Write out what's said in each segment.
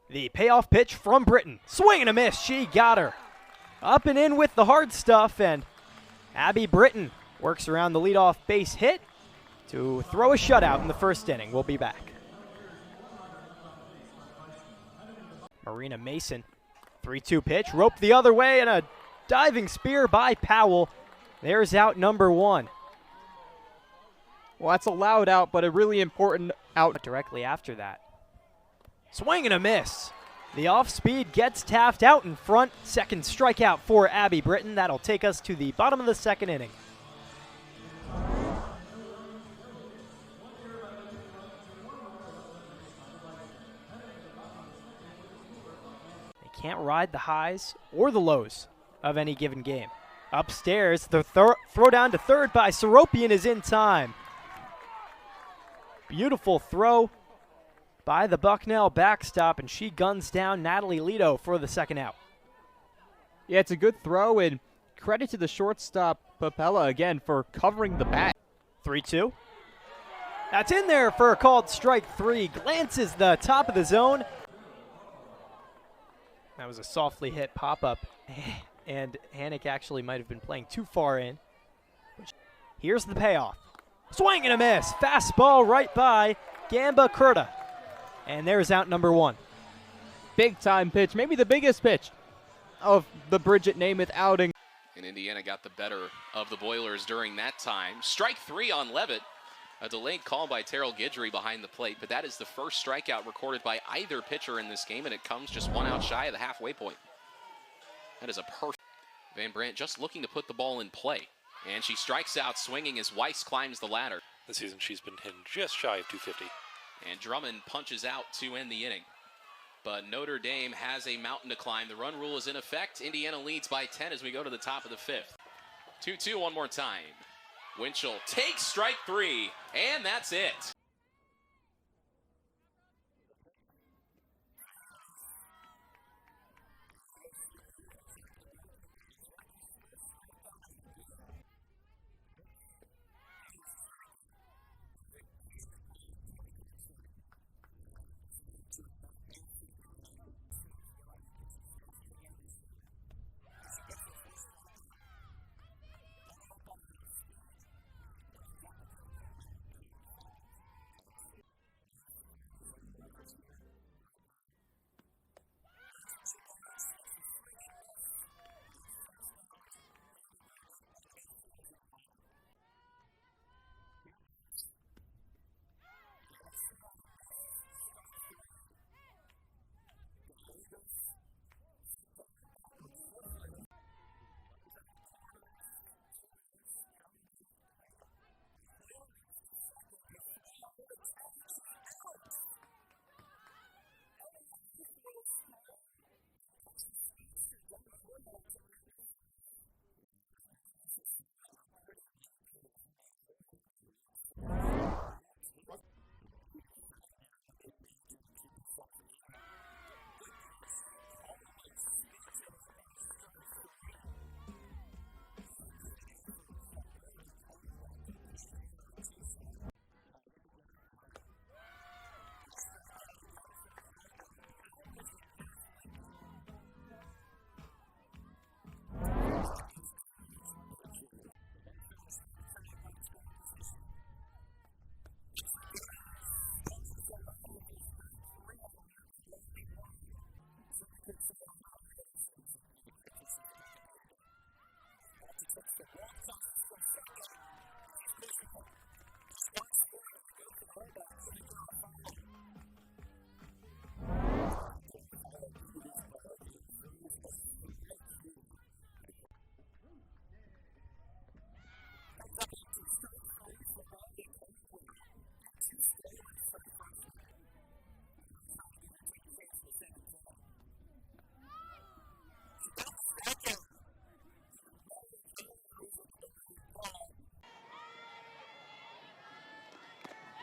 The payoff pitch from Britton. Swing and a miss. She got her. Up and in with the hard stuff, and Abby Britton works around the leadoff base hit to throw a shutout in the first inning. We'll be back. Marina Mason, 3-2 pitch, roped the other way, and a diving spear by Powell. There's out number one. Well, that's a loud out, but a really important out. Directly after that. Swing and a miss. The off-speed gets Taft out in front. Second strikeout for Abby Britton. That'll take us to the bottom of the second inning. They can't ride the highs or the lows of any given game. Upstairs, the throw down to third by Seropian is in time. Beautiful throw by the Bucknell backstop, and she guns down Natalie Lito for the second out. Yeah, it's a good throw, and credit to the shortstop, Papella, again, for covering the bat. 3-2. That's in there for a called strike three. Glances the top of the zone. That was a softly hit pop-up, and Hannick actually might have been playing too far in. Here's the payoff. Swing and a miss. Fastball right by Gamba Kurta. And there's out number one. Big time pitch, maybe the biggest pitch of the Bridget Namath outing. And Indiana got the better of the Boilers during that time. Strike three on Levitt. A delayed call by Terrell Guidry behind the plate, but that is the first strikeout recorded by either pitcher in this game, and it comes just one out shy of the halfway point. That is a perfect. Van Brandt just looking to put the ball in play. And she strikes out swinging as Weiss climbs the ladder. This season she's been hitting just shy of 250. And Drummond punches out to end the inning. But Notre Dame has a mountain to climb. The run rule is in effect. Indiana leads by 10 as we go to the top of the fifth. 2-2 one more time. Winchell takes strike three, and that's it.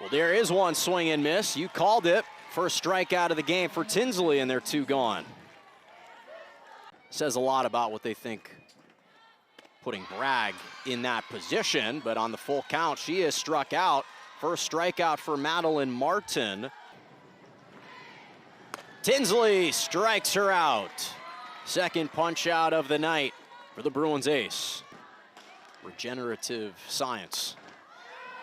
Well, there is one swing and miss. You called it. First strikeout of the game for Tinsley, and they're two gone. Says a lot about what they think putting Bragg in that position, but on the full count, she is struck out. First strikeout for Madeline Martin. Tinsley strikes her out. Second punch out of the night for the Bruins ace. Regenerative science.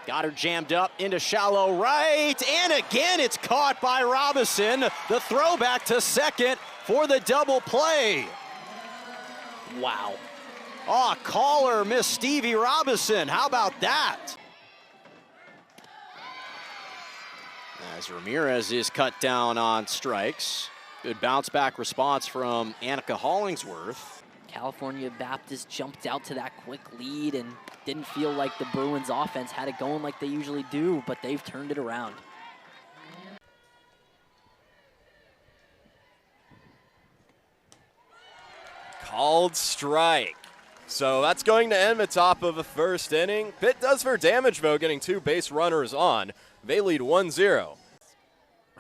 Got her jammed up into shallow right, and again it's caught by Robinson. The throwback to second for the double play. Wow. Oh, caller missed Stevie Robinson. How about that? As Ramirez is cut down on strikes. Good bounce back response from Annika Hollingsworth. California Baptist jumped out to that quick lead and didn't feel like the Bruins offense had it going like they usually do, but they've turned it around. Called strike. So that's going to end the top of the first inning. Pitt does for damage, though, getting 2 base runners on. They lead 1-0.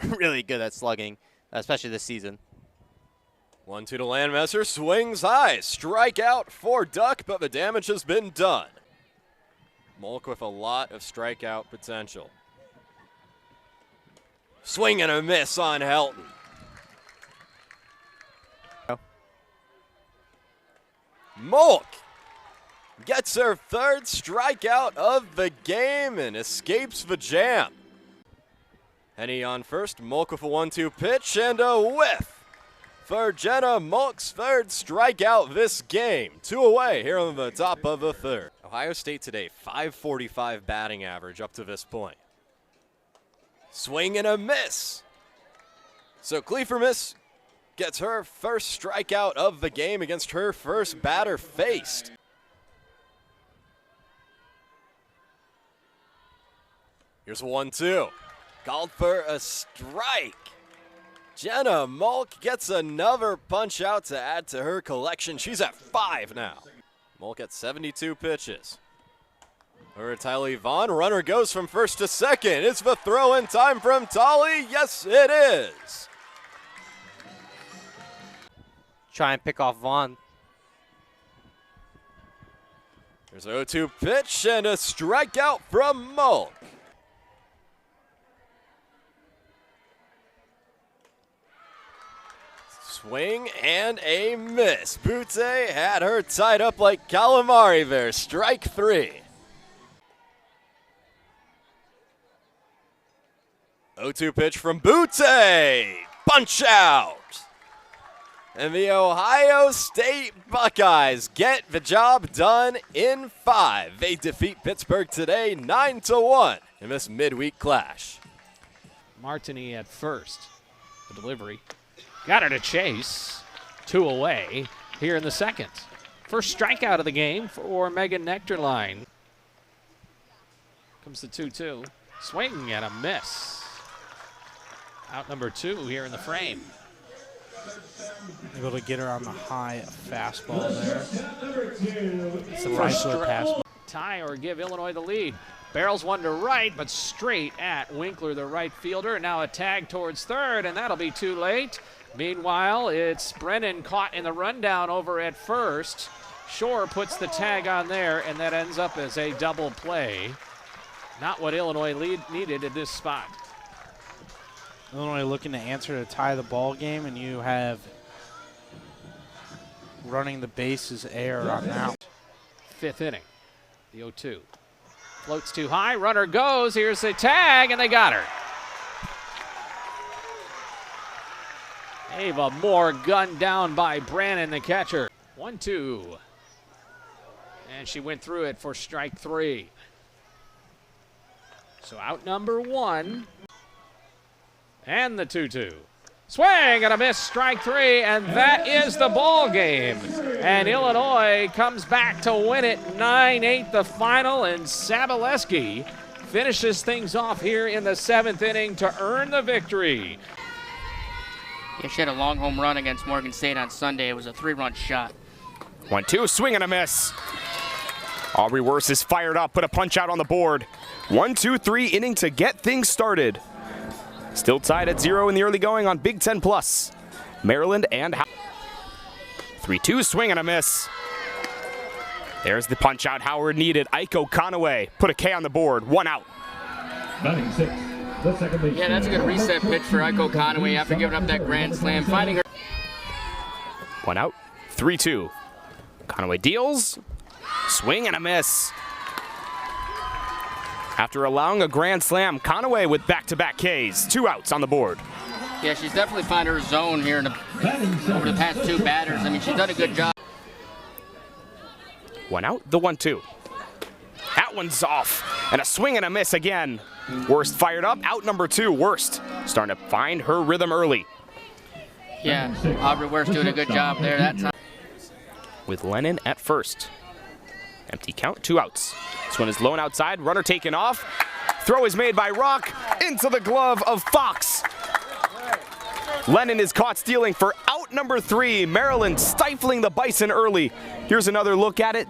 Really good at slugging, especially this season. 1-2 to Landmesser, swings high. Strikeout for Duck, but the damage has been done. Molk with a lot of strikeout potential. Swing and a miss on Helton. Molk gets her 3rd strikeout of the game and escapes the jam. Henny on first, Molk with a 1-2 pitch and a whiff for Jenna Molk's 3rd strikeout this game. 2 away here on the top of the 3rd. Ohio State today, .545 batting average up to this point. Swing and a miss. So Kleefermis gets her 1st strikeout of the game against her 1st batter faced. Here's a 1-2. Called for a strike. Jenna Molk gets another punch out to add to her collection. She's at 5 now. Molk at 72 pitches. Over Tylee Vaughn. Runner goes from first to second. It's the throw in time from Tolly. Yes, it is. Try and pick off Vaughn. There's an 0-2 pitch and a strikeout from Molk. Swing and a miss. Butte had her tied up like calamari there. Strike 3. 0-2 pitch from Butte. Punch out. And the Ohio State Buckeyes get the job done in 5. They defeat Pittsburgh today 9-1 in this midweek clash. Martini at first. The delivery. Got her to chase. 2 away here in the 2nd. First strikeout of the game for Megan Nectarline. Comes the 2-2. Swing and a miss. Out number 2 here in the frame. Able to get her on the high fastball there. It's the First right foot pass. tie or give Illinois the lead. Barrels one to right, but straight at Winkler, the right fielder. Now a tag towards third, and that'll be too late. Meanwhile, it's Brennan caught in the rundown over at first. Shore puts the tag on there, and that ends up as a double play. Not what Illinois needed at this spot. Illinois looking to answer to tie the ball game, and you have running the bases air on out. 5th inning, the 0-2. Floats too high, runner goes, here's the tag, and they got her. Ava Moore gunned down by Brannon, the catcher. 1-2. And she went through it for strike 3. So out number 1. And the 2-2. Swing and a miss, strike 3, and that is the ball game. And Illinois comes back to win it 9-8 the final, and Sabaleski finishes things off here in the 7th inning to earn the victory. Yeah, she had a long home run against Morgan State on Sunday. It was a 3-run shot. 1-2, swing and a miss. Aubrey Worse is fired up, put a punch out on the board. 1-2-3 inning to get things started. Still tied at 0 in the early going on Big Ten Plus. Maryland and 3-2, swing and a miss. There's the punch out Howard needed. Aiko Conaway put a K on the board, 1 out. Batting 6th, Yeah, that's a good reset pitch for Aiko Conaway after giving up that grand slam. Finding her. 1 out, 3-2. Conaway deals, swing and a miss. After allowing a grand slam, Conaway with back-to-back Ks, 2 outs on the board. Yeah, she's definitely found her zone here over the past 2 batters. I mean, she's done a good job. 1 out, the 1-2. That one's off, and a swing and a miss again. Worst fired up, out number 2, Worst. Starting to find her rhythm early. Yeah, Aubrey Worst doing a good job there that time. With Lennon at first. Empty count, 2 outs. This one is low and outside, runner taken off. Throw is made by Rock into the glove of Fox. Lennon is caught stealing for out number 3. Maryland stifling the Bison early. Here's another look at it.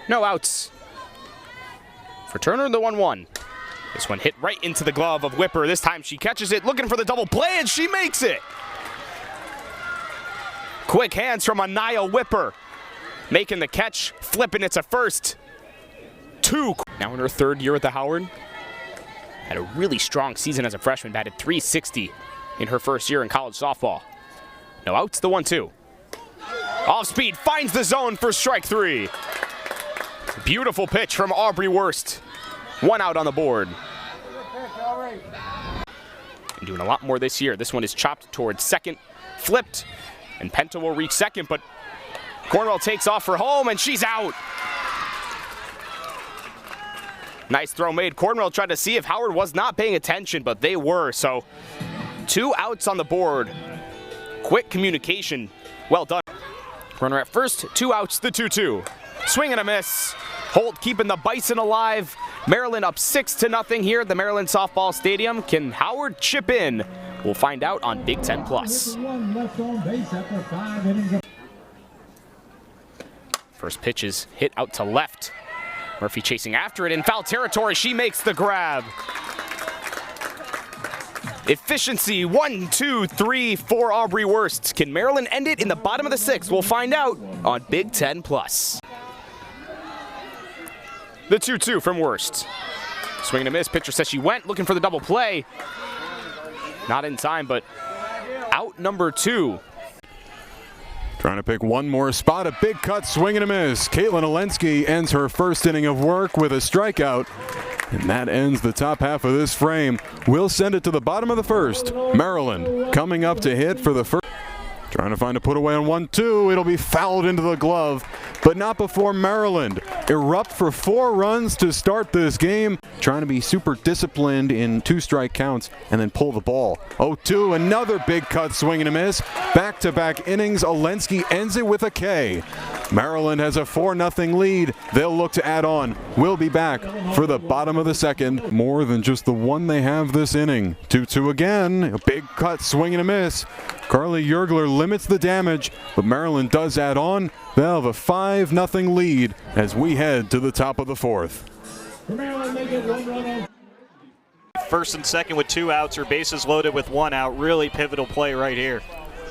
No outs. For Turner, the 1-1. This one hit right into the glove of Whipper. This time she catches it, looking for the double play, and she makes it. Quick hands from Anaya Whipper. Making the catch, flipping it's a first. 2. Now in her 3rd year at the Howard. Had a really strong season as a freshman, batted .360 in her first year in college softball. No outs, the 1-2. Off speed, finds the zone for strike 3. Beautiful pitch from Aubrey Worst. 1 out on the board. And doing a lot more this year. This one is chopped towards second, flipped, and Penta will reach second, but Cornwell takes off for home, and she's out. Nice throw made. Cornwell tried to see if Howard was not paying attention, but they were, so 2 outs on the board. Quick communication. Well done. Runner at first, 2 outs, the 2-2. Swing and a miss. Holt keeping the Bison alive. Maryland up 6-0 here at the Maryland Softball Stadium. Can Howard chip in? We'll find out on Big Ten Plus. First pitch is hit out to left. Murphy chasing after it in foul territory. She makes the grab. Efficiency, 1, 2, 3 for Aubrey Worst. Can Maryland end it in the bottom of the 6th? We'll find out on Big Ten Plus. The 2-2 from Worst. Swing and a miss. Pitcher says she went, looking for the double play. Not in time, but out number 2. Trying to pick one more spot, a big cut, swing and a miss. Caitlin Olensky ends her first inning of work with a strikeout. And that ends the top half of this frame. We'll send it to the bottom of the 1st. Maryland coming up to hit for the first. Trying to find a put away on 1-2. It'll be fouled into the glove, but not before Maryland erupt for 4 runs to start this game. Trying to be super disciplined in 2 strike counts and then pull the ball. 0-2, another big cut, swing and a miss. Back-to-back innings, Olensky ends it with a K. Maryland has a 4-0 lead. They'll look to add on. We'll be back for the bottom of the 2nd. More than just the one they have this inning. 2-2 again, a big cut, swing and a miss. Carly Yergler limits the damage, but Maryland does add on. They'll have a 5-0 lead as we head to the top of the 4th. First and second with 2 outs, or bases loaded with 1 out. Really pivotal play right here.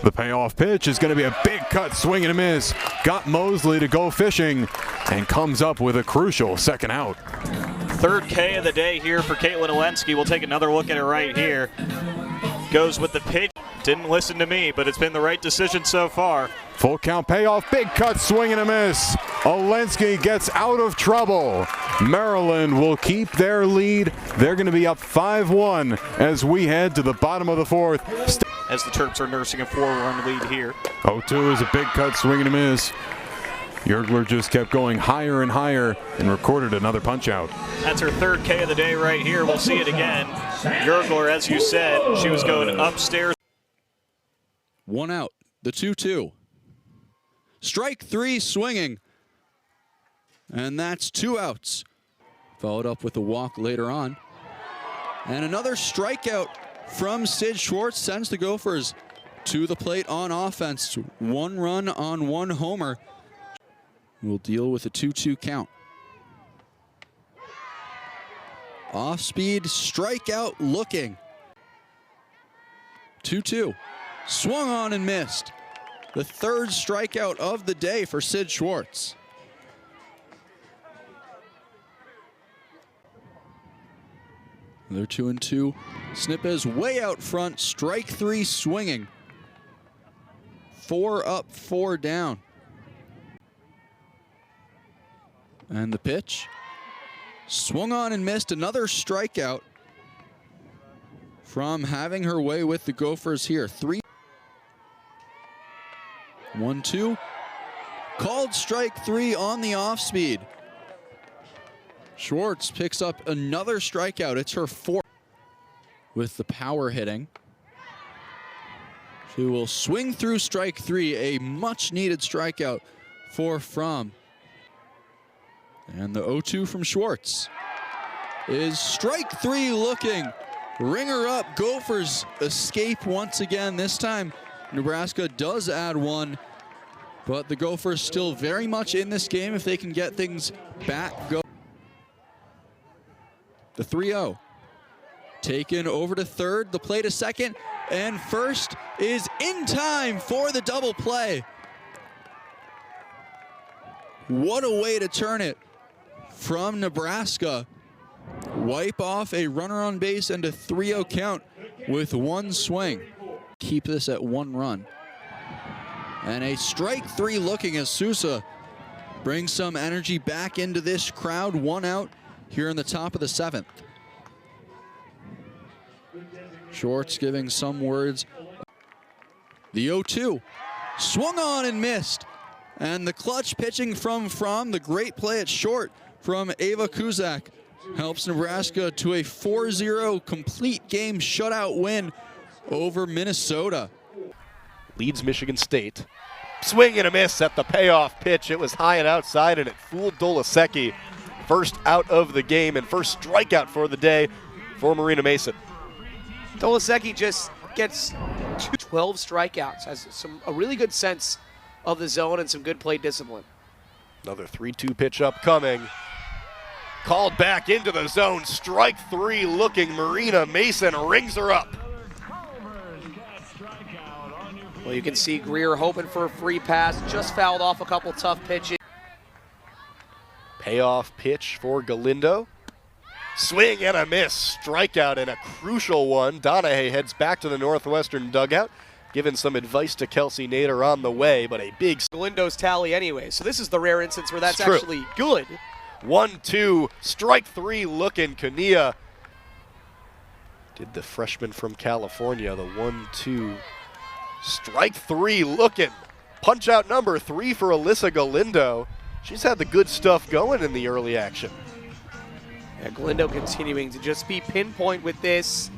The payoff pitch is going to be a big cut, swing and a miss. Got Mosley to go fishing and comes up with a crucial 2nd out. 3rd K of the day here for Caitlin Olensky. We'll take another look at it right here. Goes with the pitch. Didn't listen to me, but it's been the right decision so far. Full count payoff, big cut, swing and a miss. Olensky gets out of trouble. Maryland will keep their lead. They're going to be up 5-1 as we head to the bottom of the 4th. As the Terps are nursing a 4-run lead here. 0-2 is a big cut, swing and a miss. Yergler just kept going higher and higher and recorded another punch out. That's her 3rd K of the day right here. We'll see it again. Yergler, as you said, she was going upstairs. 1 out, the 2-2. Strike 3 swinging. And that's 2 outs. Followed up with a walk later on. And another strikeout from Sid Schwartz. Sends the Gophers to the plate on offense. 1 run on 1 homer. We'll deal with a 2-2 count. Off speed, strikeout looking. 2-2. Swung on and missed. The 3rd strikeout of the day for Sid Schwartz. Another 2-2. Snip is way out front. Strike 3 swinging. 4 up, 4 down. And the pitch. Swung on and missed. Another strikeout from having her way with the Gophers here. 1-2. Called strike 3 on the off speed. Schwartz picks up another strikeout. It's her 4th with the power hitting. She will swing through strike 3, a much needed strikeout for Fromm. And the 0-2 from Schwartz is strike 3 looking. Ringer up. Gophers escape once again. This time Nebraska does add 1, but the Gophers still very much in this game if they can get things back. The 3-0. Taken over to third, the play to second, and first is in time for the double play. What a way to turn it from Nebraska. Wipe off a runner on base and a 3-0 count with 1 swing. Keep this at 1 run. And a strike 3 looking as Sousa brings some energy back into this crowd. 1 out here in the top of the 7th. Schwartz giving some words. The 0-2 swung on and missed. And the clutch pitching from Fromm, the great play at short from Ava Kuzak, helps Nebraska to a 4-0 complete game shutout win over Minnesota. Leads Michigan State. Swing and a miss at the payoff pitch. It was high and outside, and it fooled Dolasecki. First out of the game and first strikeout for the day for Marina Mason. Dolasecki just gets 12 strikeouts, has a really good sense of the zone and some good play discipline. Another 3-2 pitch upcoming. Called back into the zone. Strike 3 looking. Marina Mason rings her up. Well, you can see Greer hoping for a free pass, just fouled off a couple tough pitches. Payoff pitch for Galindo. Swing and a miss. Strikeout and a crucial one. Donahue heads back to the Northwestern dugout, giving some advice to Kelsey Nader on the way, but a big Galindo's tally anyway, so this is the rare instance where that's true. Actually good. 1-2, strike 3 looking. Kania did the freshman from California, the 1-2. Strike 3 looking. Punch out number 3 for Alyssa Galindo. She's had the good stuff going in the early action. Yeah, Galindo continuing to just be pinpoint with this.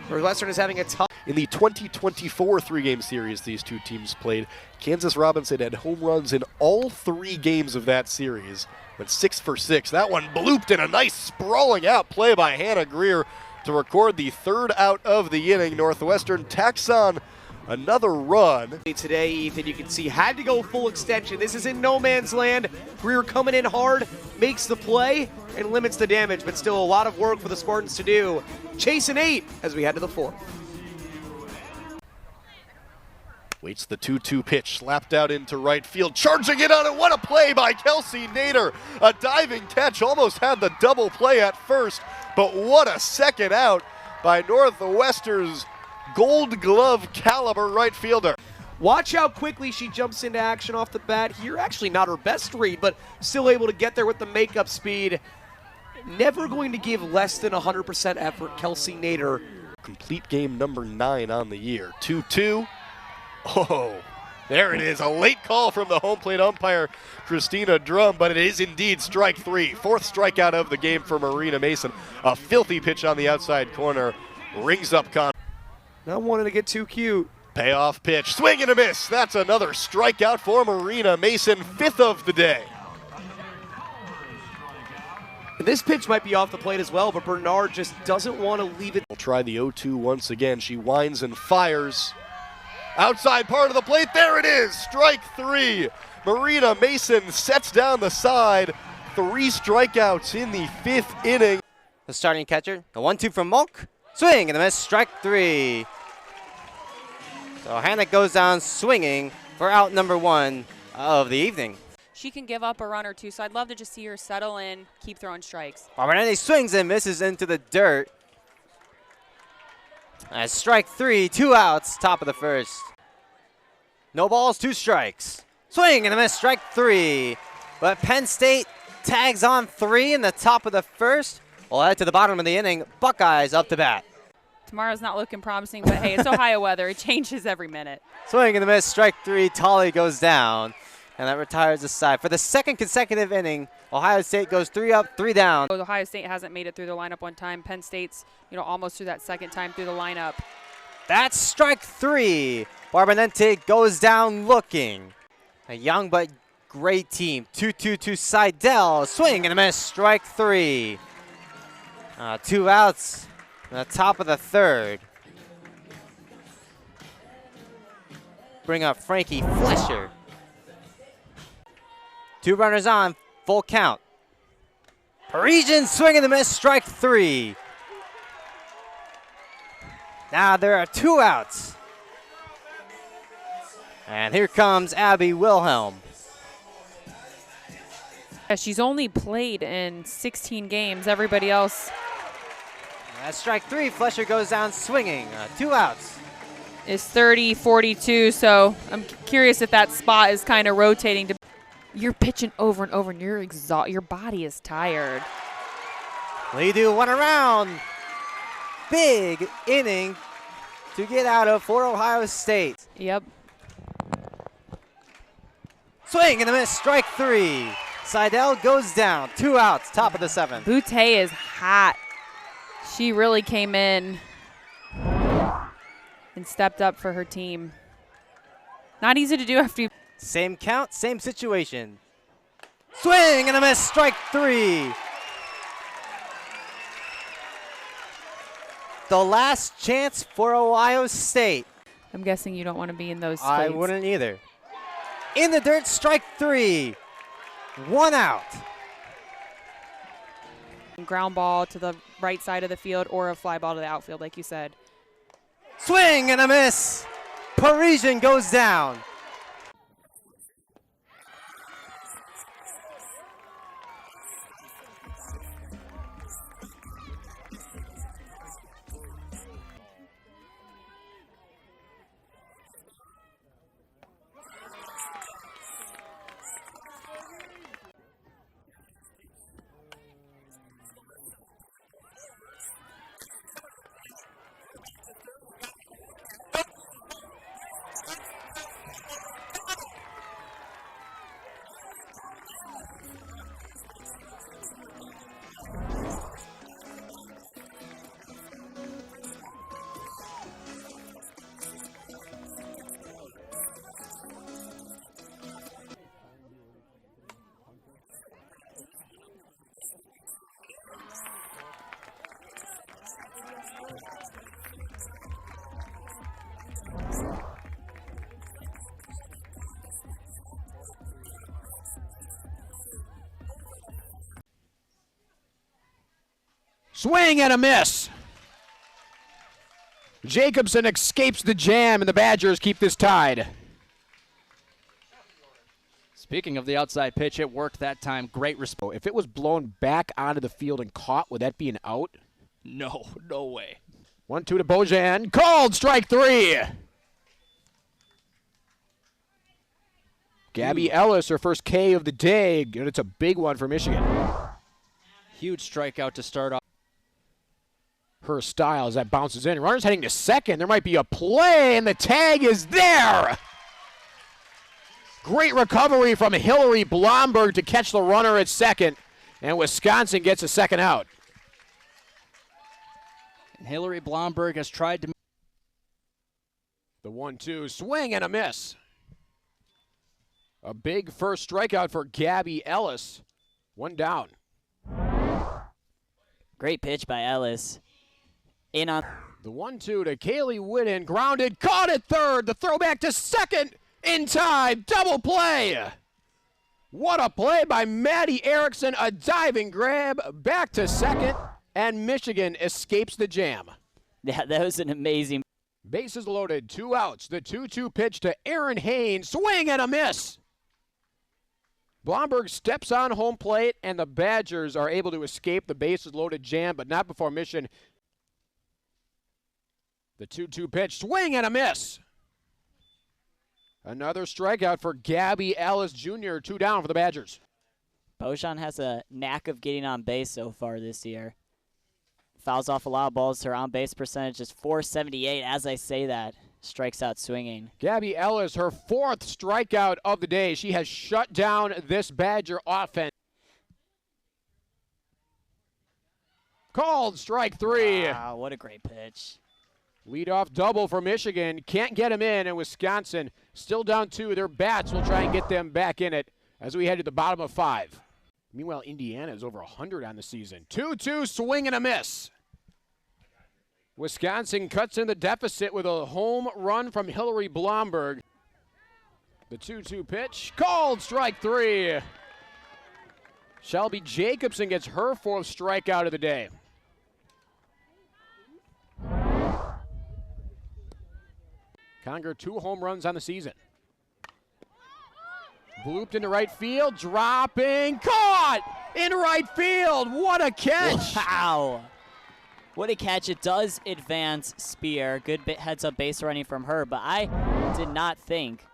Northwestern is having a tough. In the 2024 three-game series these two teams played, Kansas Robinson had home runs in all 3 games of that series. Went 6 for 6. That one blooped in a nice sprawling out play by Hannah Greer to record the 3rd out of the inning. Northwestern tacks on another run. Today, Ethan, you can see had to go full extension. This is in no man's land. Greer coming in hard, makes the play, and limits the damage, but still a lot of work for the Spartans to do. Chasing 8 as we head to the 4th. Waits the 2-2 pitch, slapped out into right field, charging it on it. What a play by Kelsey Nader. A diving catch, almost had the double play at first, but what a second out by Northwestern's Gold Glove caliber right fielder. Watch how quickly she jumps into action off the bat here. Actually not her best read, but still able to get there with the makeup speed. Never going to give less than 100% effort, Kelsey Nader. Complete game number 9 on the year. 2-2. Oh, there it is. A late call from the home plate umpire, Christina Drum, but it is indeed strike 3. 4th strikeout of the game for Marina Mason. A filthy pitch on the outside corner. Rings up Con. Not wanting to get too cute. Payoff pitch. Swing and a miss. That's another strikeout for Marina Mason. 5th of the day. This pitch might be off the plate as well, but Bernard just doesn't want to leave it. We'll try the 0-2 once again. She winds and fires. Outside part of the plate, there it is, strike 3. Marina Mason sets down the side. 3 strikeouts in the 5th inning. The starting catcher, the 1-2 from Mulk. Swing and a miss, strike 3. So Hannah goes down swinging for out number 1 of the evening. She can give up a run or two, so I'd love to just see her settle in, keep throwing strikes. Bernardi swings and misses into the dirt. Strike 3, 2 outs, top of the first. No balls, 2 strikes. Swing and a miss, strike 3. But Penn State tags on 3 in the top of the first. We'll head to the bottom of the inning. Buckeyes up to bat. Tomorrow's not looking promising, but hey, it's Ohio weather. It changes every minute. Swing and a miss, strike 3. Tolley goes down, and that retires the side. For the second consecutive inning, Ohio State goes 3 up, 3 down. Ohio State hasn't made it through the lineup one time. Penn State's, almost through that second time through the lineup. That's strike 3. Barbanente goes down looking. A young but great team. 2-2 to Seidel. Swing and a miss, strike 3. 2 outs in the top of the third. Bring up Frankie Flesher. 2 runners on, full count. Parisian swing and a miss, strike 3. Now there are 2 outs. And here comes Abby Wilhelm. She's only played in 16 games. Everybody else. That's strike 3. Flesher goes down swinging. 2 outs. Is 30-42, so I'm curious if that spot is kind of rotating. You're pitching over and over, and you're exhausted. Your body is tired. Ledoux 1 around. Big inning to get out of for Ohio State. Yep. Swing and a miss, strike 3. Seidel goes down, 2 outs, top of the 7th. Boutte is hot. She really came in and stepped up for her team. Not easy to do after you. Same count, same situation. Swing and a miss, strike 3. The last chance for Ohio State. I'm guessing you don't want to be in those I slates. wouldn't either. In the dirt, strike 3. 1 out. Ground ball to the right side of the field or a fly ball to the outfield, like you said. Swing and a miss. Parisian goes down. Swing and a miss. Jacobson escapes the jam, and the Badgers keep this tied. Speaking of the outside pitch, it worked that time. Great response. If it was blown back onto the field and caught, would that be an out? No way. 1-2 to Bojan. Called, strike 3. Gabby Ellis, her first K of the day, and it's a big one for Michigan. Huge strikeout to start off. Her style as that bounces in. Runner's heading to second. There might be a play, and the tag is there. Great recovery from Hillary Blomberg to catch the runner at second, and Wisconsin gets a second out. And Hillary Blomberg has tried to. The 1-2 swing and a miss. A big first strikeout for Gabby Ellis. 1 down. Great pitch by Ellis. In on the 1-2 to Kaylee Whitten, grounded, caught at third. The throwback to second in time. Double play. What a play by Maddie Erickson. A diving grab back to second, and Michigan escapes the jam. Yeah, that was an amazing. Bases loaded, 2 outs. The 2-2 pitch to Aaron Haynes. Swing and a miss. Blomberg steps on home plate, and the Badgers are able to escape the bases loaded jam, but not before Michigan The 2-2 pitch, swing and a miss. Another strikeout for Gabby Ellis Jr., 2 down for the Badgers. Bojan has a knack of getting on base so far this year. Fouls off a lot of balls. Her on-base percentage is .478. As I say that, strikes out swinging. Gabby Ellis, her 4th strikeout of the day. She has shut down this Badger offense. Called strike 3. Wow, what a great pitch. Leadoff double for Michigan. Can't get him in, and Wisconsin still down 2. Their bats will try and get them back in it as we head to the bottom of 5. Meanwhile, Indiana is over 100 on the season. 2-2, swing and a miss. Wisconsin cuts in the deficit with a home run from Hillary Blomberg. The 2-2 pitch, called strike 3. Shelby Jacobson gets her 4th strikeout of the day. Conger 2 home runs on the season. Blooped into right field, dropping, caught in right field. What a catch! Wow. What a catch. It does advance Spear. Good heads-up base running from her, but I did not think.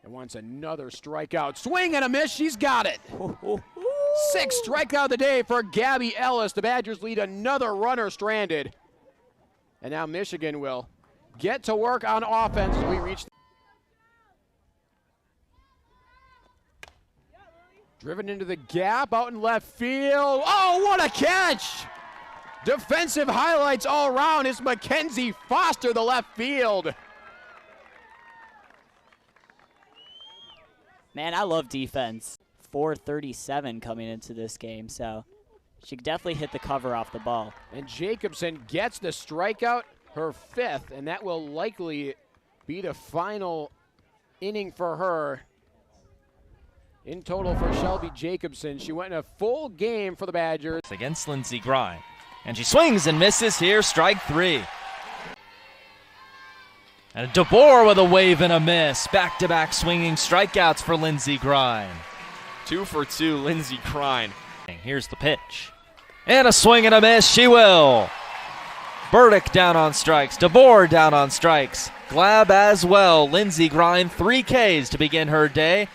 And wants another strikeout. Swing and a miss. She's got it. 6th strikeout of the day for Gabby Ellis. The Badgers lead another runner stranded. And now Michigan will get to work on offense as we reach. Driven into the gap, out in left field. Oh, what a catch! Defensive highlights all around. It's Mackenzie Foster, the left field. Man, I love defense. 437 coming into this game, so she could definitely hit the cover off the ball. And Jacobson gets the strikeout, her 5th, and that will likely be the final inning for her. In total for Shelby Jacobson, she went in a full game for the Badgers. Against Lindsey Grine. And she swings and misses here, strike 3. And DeBoer with a wave and a miss. Back-to-back swinging strikeouts for Lindsey Grine. 2 for 2, Lindsey Grine. Here's the pitch. And a swing and a miss, she will. Burdick down on strikes, DeBoer down on strikes. Glab as well. Lindsey Grine, 3 Ks to begin her day.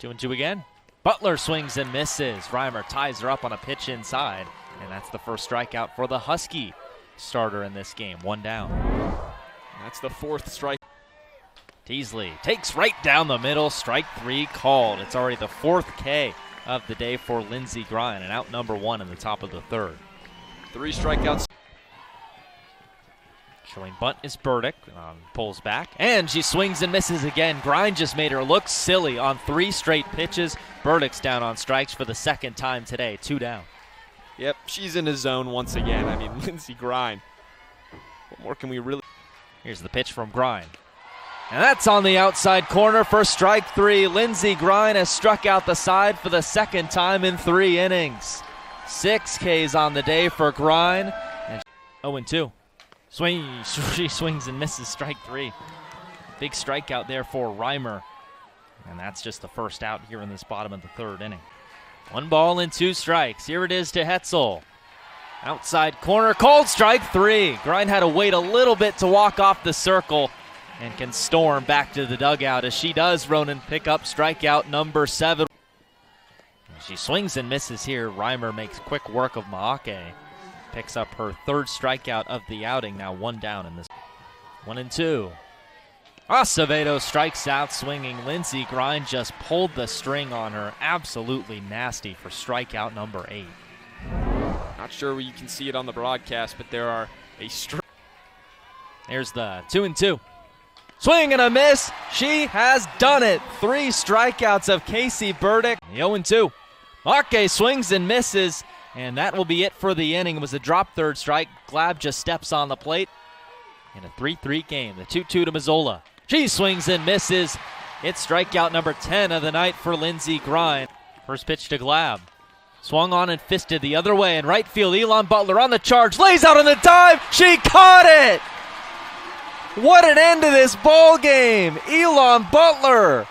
2-2 again. Butler swings and misses. Reimer ties her up on a pitch inside. And that's the first strikeout for the Husky starter in this game. 1 down. That's the 4th strike. Teasley takes right down the middle. Strike 3 called. It's already the 4th K of the day for Lindsey Grine. And out number 1 in the top of the 3rd. 3 strikeouts. Showing bunt is Burdick. Pulls back. And she swings and misses again. Grine just made her look silly on 3 straight pitches. Burdick's down on strikes for the 2nd time today. 2 down. Yep, she's in his zone once again. I mean, Lindsey Grine. What more can we really... Here's the pitch from Grine. And that's on the outside corner for strike 3. Lindsey Grine has struck out the side for the 2nd time in 3 innings. 6 Ks on the day for Grine. And 0-2. She swings and misses, strike 3. Big strikeout there for Reimer. And that's just the first out here in this bottom of the 3rd inning. 1 ball and 2 strikes. Here it is to Hetzel. Outside corner, called strike 3. Grine had to wait a little bit to walk off the circle and can storm back to the dugout. As she does, Ronan pick up strikeout number 7. She swings and misses here. Reimer makes quick work of Maake. Picks up her 3rd strikeout of the outing. Now 1 down in this. 1-2. Acevedo strikes out swinging. Lindsey Grine just pulled the string on her. Absolutely nasty for strikeout number 8. Not sure you can see it on the broadcast, but there are a There's the 2-2. Swing and a miss. She has done it. 3 strikeouts of Casey Burdick. 0-2. Maake swings and misses. And that will be it for the inning. It was a drop 3rd strike. Glab just steps on the plate. In a 3-3 game, the 2-2 to Mazzola. She swings and misses. It's strikeout number 10 of the night for Lindsey Grine. First pitch to Glab. Swung on and fisted the other way. In right field, Elon Butler on the charge. Lays out on the dive. She caught it! What an end to this ball game. Elon Butler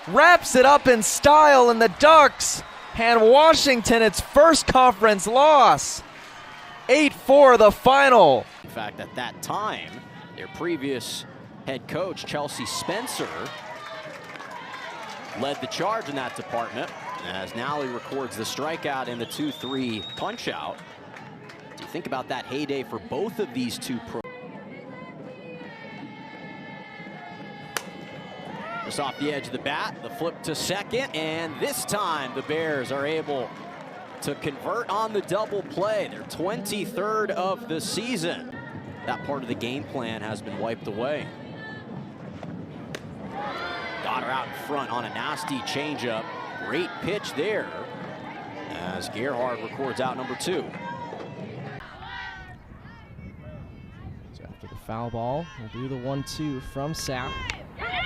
wraps it up in style, and the Ducks hand Washington its first conference loss. 8-4 the final. fact, at that time, their previous head coach, Chelsea Spencer, led the charge in that department as Nally records the strikeout and the 2-3 punch-out. Do you think about that heyday for both of these two pros? Just off the edge of the bat, the flip to second, and this time the Bears are able to convert on the double play. Their 23rd of the season. That part of the game plan has been wiped away. Got her out in front on a nasty changeup. Great pitch there as Gerhard records out number 2. So after the foul ball, we'll do the 1-2 from Sapp.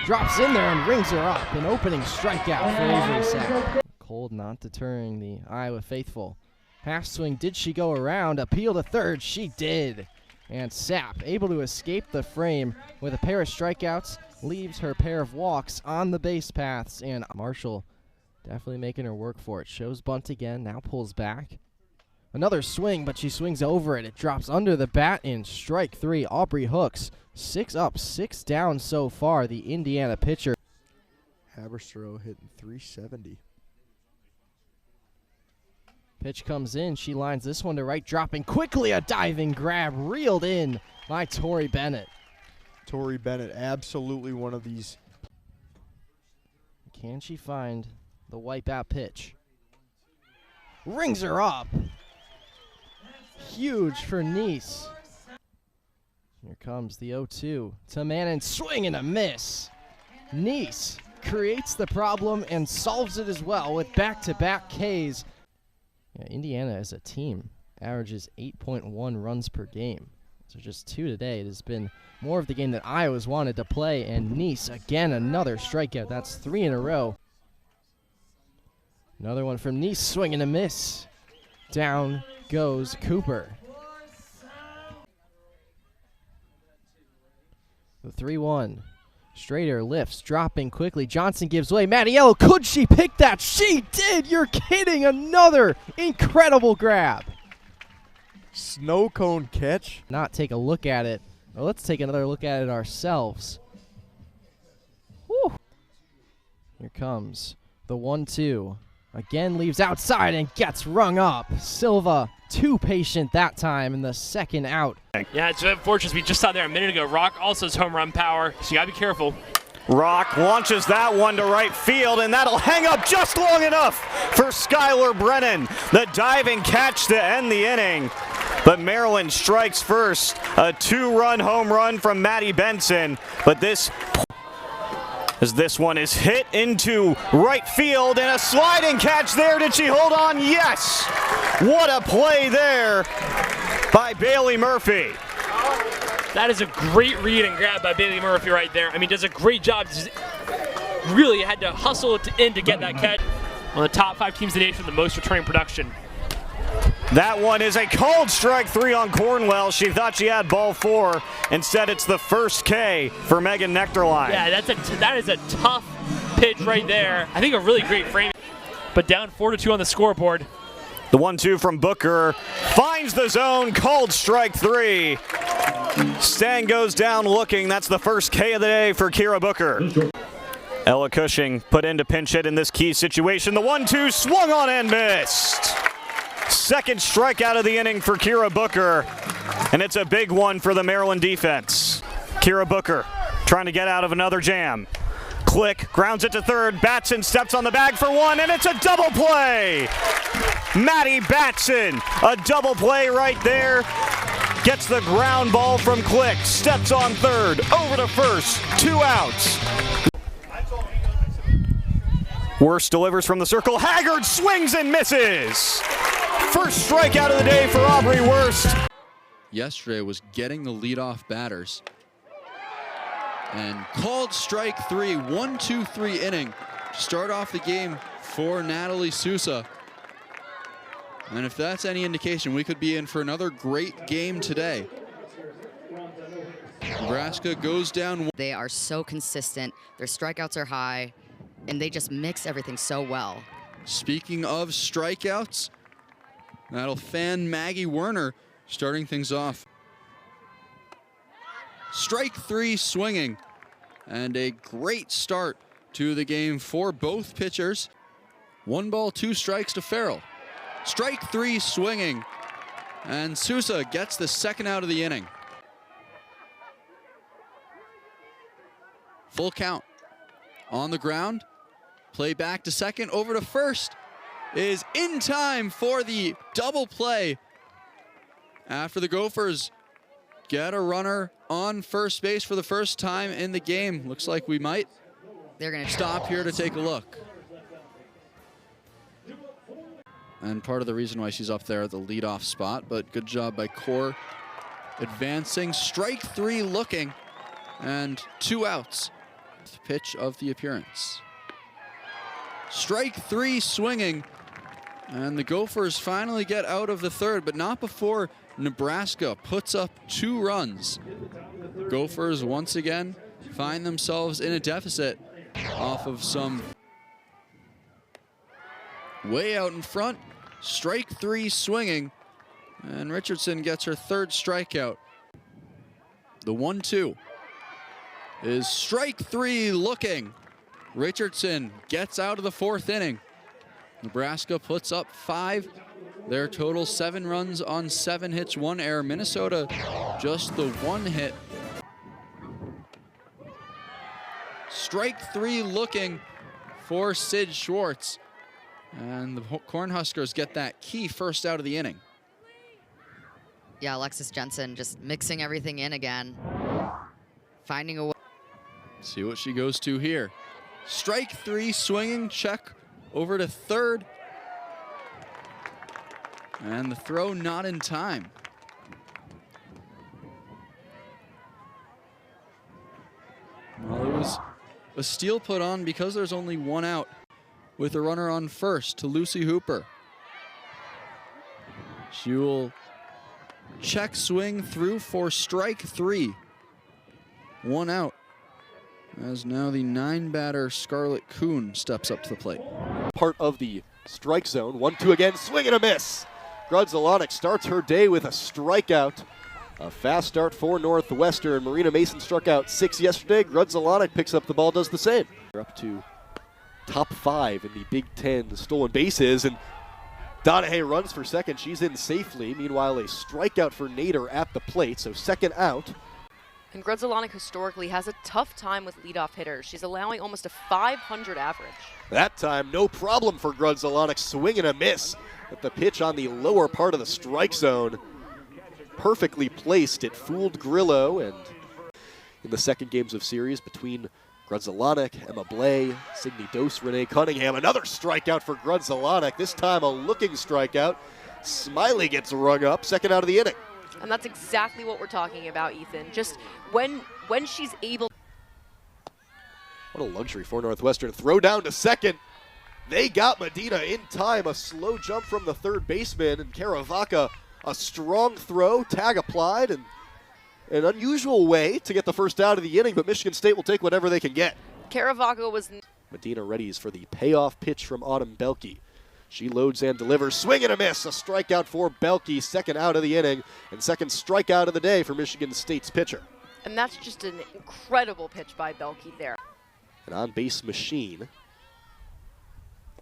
Drops in there and rings her up. An opening strikeout for Avery Sapp. Cold not deterring the Iowa faithful. Half swing, did she go around? Appeal to third, she did. And Sapp able to escape the frame with a pair of strikeouts, leaves her pair of walks on the base paths, and Marshall definitely making her work for it. Shows bunt again, now pulls back. Another swing, but she swings over it. It drops under the bat in strike 3. Aubrey Hooks, 6 up, 6 down so far, the Indiana pitcher. Haberstroh hitting 370. Pitch comes in, she lines this one to right, dropping quickly, a diving grab, reeled in by Tori Bennett. Tori Bennett, absolutely one of these. Can she find the wipeout pitch? Rings her up. Huge for Nice. Here comes the 0-2 to Mannon, swing and a miss. Nice creates the problem and solves it as well with back-to-back Ks. Yeah, Indiana as a team averages 8.1 runs per game. So just 2 today. It has been more of the game that Iowa's wanted to play, and Nice, again, another strikeout. That's 3 in a row. Another one from Nice, swing and a miss. Down goes Cooper. The 3-1. Strader lifts, dropping quickly. Johnson gives way. Mattiello, could she pick that? She did! You're kidding! Another incredible grab. Snow cone catch. Not take a look at it. Well, let's take another look at it ourselves. Whew. Here comes the 1-2. Again leaves outside and gets rung up. Silva, too patient that time in the second out. Yeah, it's unfortunate. We just saw there a minute ago. Rock also has home run power, so you got to be careful. Rock launches that one to right field, and that'll hang up just long enough for Skylar Brennan. The diving catch to end the inning. But Maryland strikes first. A 2-run home run from Maddie Benson. But this one is hit into right field, and a sliding catch there. Did she hold on? Yes! What a play there by Bailey Murphy. That is a great read and grab by Bailey Murphy right there. I mean, does a great job. Really had to hustle it in to get that catch. One of the top 5 teams in the nation with the most returning production. That one is a cold strike 3 on Cornwell. She thought she had ball 4. Instead, it's the first K for Megan Nectarline. Yeah, that is a tough pitch right there. I think a really great frame. But down 4-2 on the scoreboard. The 1-2 from Booker finds the zone. Cold strike 3. Stang goes down looking. That's the first K of the day for Kira Booker. Ella Cushing put into pinch hit in this key situation. The 1-2 swung on and missed. Second strikeout of the inning for Kira Booker, and it's a big one for the Maryland defense. Kira Booker trying to get out of another jam. Click, grounds it to third. Batson steps on the bag for 1, and it's a double play. Maddie Batson, a double play right there. Gets the ground ball from Click, steps on third, over to first, 2 outs. Worst delivers from the circle. Haggard swings and misses. First strikeout of the day for Aubrey Worst. Yesterday was getting the leadoff batters. And called strike 3, 1-2-3 inning to start off the game for Natalie Sousa. And if that's any indication, we could be in for another great game today. Nebraska goes down. They are so consistent. Their strikeouts are high, and they just mix everything so well. Speaking of strikeouts, that'll fan Maggie Werner starting things off. Strike 3 swinging. And a great start to the game for both pitchers. 1 ball, 2 strikes to Farrell. Strike 3 swinging. And Sousa gets the second out of the inning. Full count. On the ground. Play back to second. Over to first. Is in time for the double play. After the Gophers get a runner on first base for the first time in the game. Looks like we might stop here to take a look. And part of the reason why she's up there at the leadoff spot, but good job by Core. Advancing, strike 3 looking, and 2 outs. Pitch of the appearance. Strike 3 swinging, and the Gophers finally get out of the third, but not before Nebraska puts up 2 runs. Gophers once again find themselves in a deficit off of some way out in front. Strike 3 swinging, and Richardson gets her 3rd strikeout. The 1-2 is strike 3 looking. Richardson gets out of the 4th inning. Nebraska puts up 5. Their total 7 runs on 7 hits, 1 error. Minnesota just the 1 hit. Strike 3 looking for Sid Schwartz. And the Cornhuskers get that key first out of the inning. Yeah, Alexis Jensen just mixing everything in again. Finding a way. See what she goes to here. Strike 3 swinging, check over to third. And the throw not in time. Well, it was a steal put on because there's only 1 out with a runner on first to Lucy Hooper. She will check swing through for strike 3. 1 out. As now the 9-batter Scarlett Kuhn steps up to the plate. Part of the strike zone. 1-2 again, swing and a miss. Grudzalonic starts her day with a strikeout. A fast start for Northwestern. Marina Mason struck out 6 yesterday. Grudzalonic picks up the ball, does the same. They're up to top 5 in the Big Ten stolen bases, and Donahue runs for second. She's in safely. Meanwhile, a strikeout for Nader at the plate, so second out. And Grudzalonic historically has a tough time with leadoff hitters. She's allowing almost a 500 average. That time, no problem for Grudzalonic. Swing and a miss at the pitch on the lower part of the strike zone. Perfectly placed. It fooled Grillo, and in the second games of series between Grudzalonic, Emma Blay, Sydney Dose, Renee Cunningham. Another strikeout for Grudzalonic. This time a looking strikeout. Smiley gets rung up. Second out of the inning. And that's exactly what we're talking about, Ethan. Just when she's able. What a luxury for Northwestern. Throw down to second. They got Medina in time. A slow jump from the third baseman. And Caravaca, a strong throw. Tag applied. And an unusual way to get the first out of the inning, but Michigan State will take whatever they can get. Caravaca was. Medina readies for the payoff pitch from Autumn Belke. She loads and delivers. Swing and a miss. A strikeout for Belke. Second out of the inning. And second strikeout of the day for Michigan State's pitcher. And that's just an incredible pitch by Belke there. An on-base machine.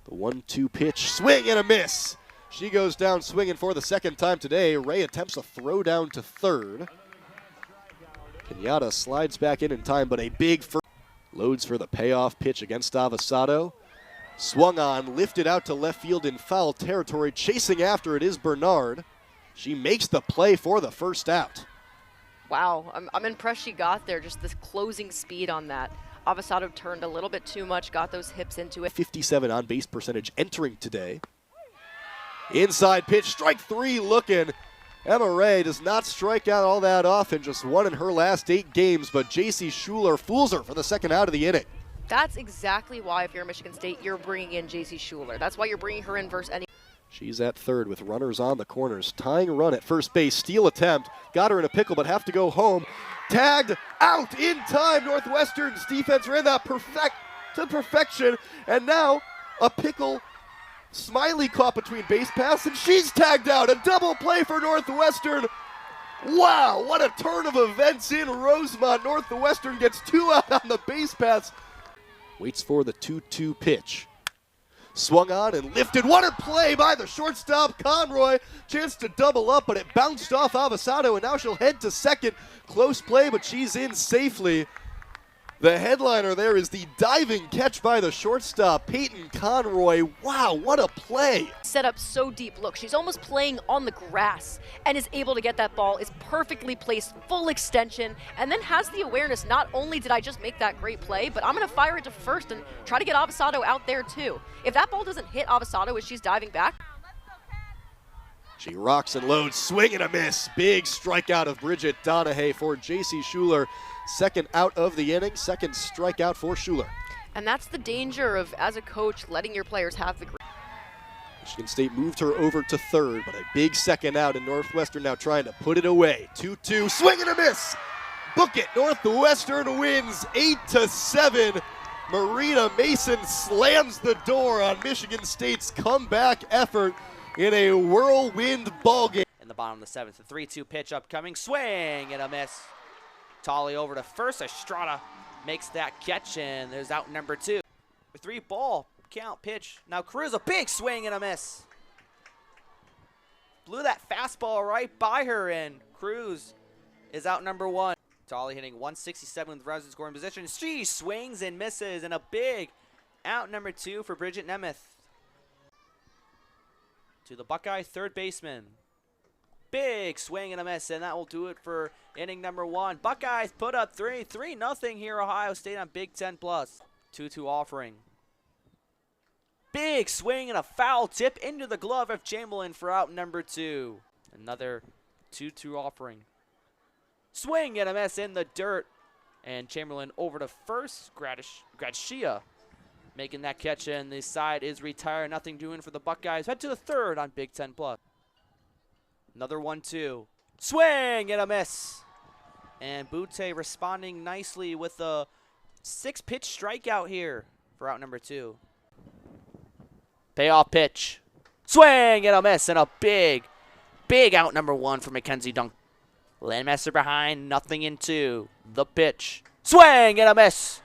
The 1-2 pitch. Swing and a miss. She goes down swinging for the second time today. Ray attempts a throw down to third. Pinata slides back in time, but a big first. Loads for the payoff pitch against Avasado. Swung on, lifted out to left field in foul territory. Chasing after it is Bernard. She makes the play for the first out. Wow, I'm impressed she got there. Just this closing speed on that. Avasado turned a little bit too much, got those hips into it. 57 on-base percentage entering today. Inside pitch, strike 3 looking. Emma Ray does not strike out all that often, just 1 in her last 8 games, but J.C. Schuler fools her for the second out of the inning. That's exactly why, if you're Michigan State, you're bringing in J.C. Schuler. That's why you're bringing her in versus any. She's at third with runners on the corners. Tying run at first base, steal attempt. Got her in a pickle, but have to go home. Tagged out in time. Northwestern's defense ran that to perfection, and now a pickle. Smiley caught between base paths, and she's tagged out. A double play for Northwestern. Wow, what a turn of events in Rosemont. Northwestern gets 2 out on the base paths. Waits for the 2-2 pitch. Swung on and lifted. What a play by the shortstop, Conroy. Chance to double up, but it bounced off Avasado, and now she'll head to second. Close play, but she's in safely. The headliner there is the diving catch by the shortstop, Peyton Conroy. Wow, what a play. Set up so deep. Look, she's almost playing on the grass and is able to get that ball, is perfectly placed, full extension, and then has the awareness, not only did I just make that great play, but I'm going to fire it to first and try to get Avasado out there too. If that ball doesn't hit Avasado as she's diving back. She rocks and loads, swing and a miss. Big strikeout of Bridget Donahue for J.C. Schuler. Second out of the inning, second strikeout for Schuler. And that's the danger of, as a coach, letting your players have the. Michigan State moved her over to third, but a big second out, and Northwestern now trying to put it away. 2-2, swing and a miss. Book it. Northwestern wins 8-7. Marina Mason slams the door on Michigan State's comeback effort in a whirlwind ballgame. In the bottom of the seventh, the 3-2 pitch upcoming, swing and a miss. Tolley over to first. Estrada makes that catch, and there's out number 2. 3-ball count pitch. Now Cruz, a big swing and a miss. Blew that fastball right by her, and Cruz is out number 1. Tolley hitting 167 with runners in scoring position. She swings and misses, and a big out number 2 for Bridget Nemeth. To the Buckeye third baseman. Big swing and a miss, and that will do it for inning number 1. Buckeyes put up 3-0 here, Ohio State on Big Ten Plus. 2-2 offering. Big swing and a foul tip into the glove of Chamberlain for out number 2. Another 2-2 offering. Swing and a miss in the dirt, and Chamberlain over to first. Gradishia making that catch, and the side is retired. Nothing doing for the Buckeyes. Head to the third on Big Ten Plus. Another 1-2. Swing and a miss. And Butte responding nicely with a 6-pitch strikeout here for out number 2. Payoff pitch. Swing and a miss, and a big out number 1 for Mackenzie Dunk. Landmaster behind, nothing in 2. The pitch. Swing and a miss.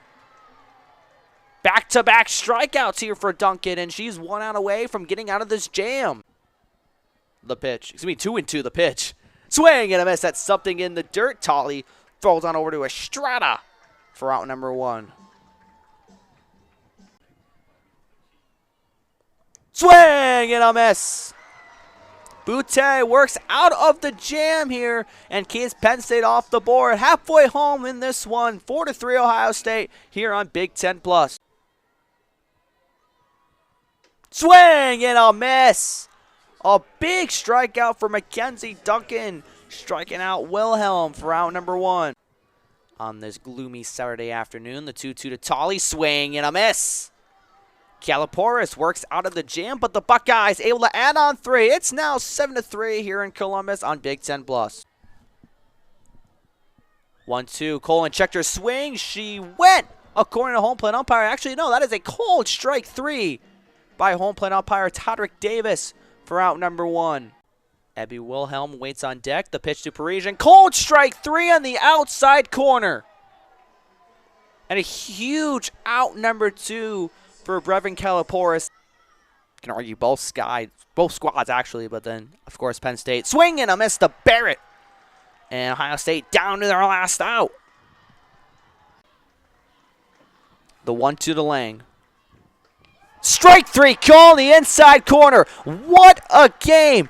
Back-to-back strikeouts here for Duncan, and she's 1 out away from getting out of this jam. The pitch. Excuse me, 2-2 the pitch. Swing and a miss. That's something in the dirt. Tolley throws on over to Estrada for out number 1. Swing and a miss. Butte works out of the jam here and keeps Penn State off the board. Halfway home in this one. 4-3 Ohio State here on Big Ten Plus. Swing and a miss. A big strikeout for Mackenzie Duncan, striking out Wilhelm for out number 1. On this gloomy Saturday afternoon, the 2-2 to Tolley, swing and a miss. Caliporis works out of the jam, but the Buckeyes able to add on 3. It's now 7-3 here in Columbus on Big Ten Plus. 1-2, Colin checked her swing. She went, according to home plate umpire. Actually, no, that is a cold strike 3 by home plate umpire Todrick Davis for out number 1. Abby Wilhelm waits on deck. The pitch to Parisian. Cold strike 3 on the outside corner. And a huge out number 2 for Brevin Caliporis. You can argue both squads actually, but then of course Penn State. Swing and a miss to Barrett. And Ohio State down to their last out. The 1-2 to Lang. Strike 3 call in the inside corner. What a game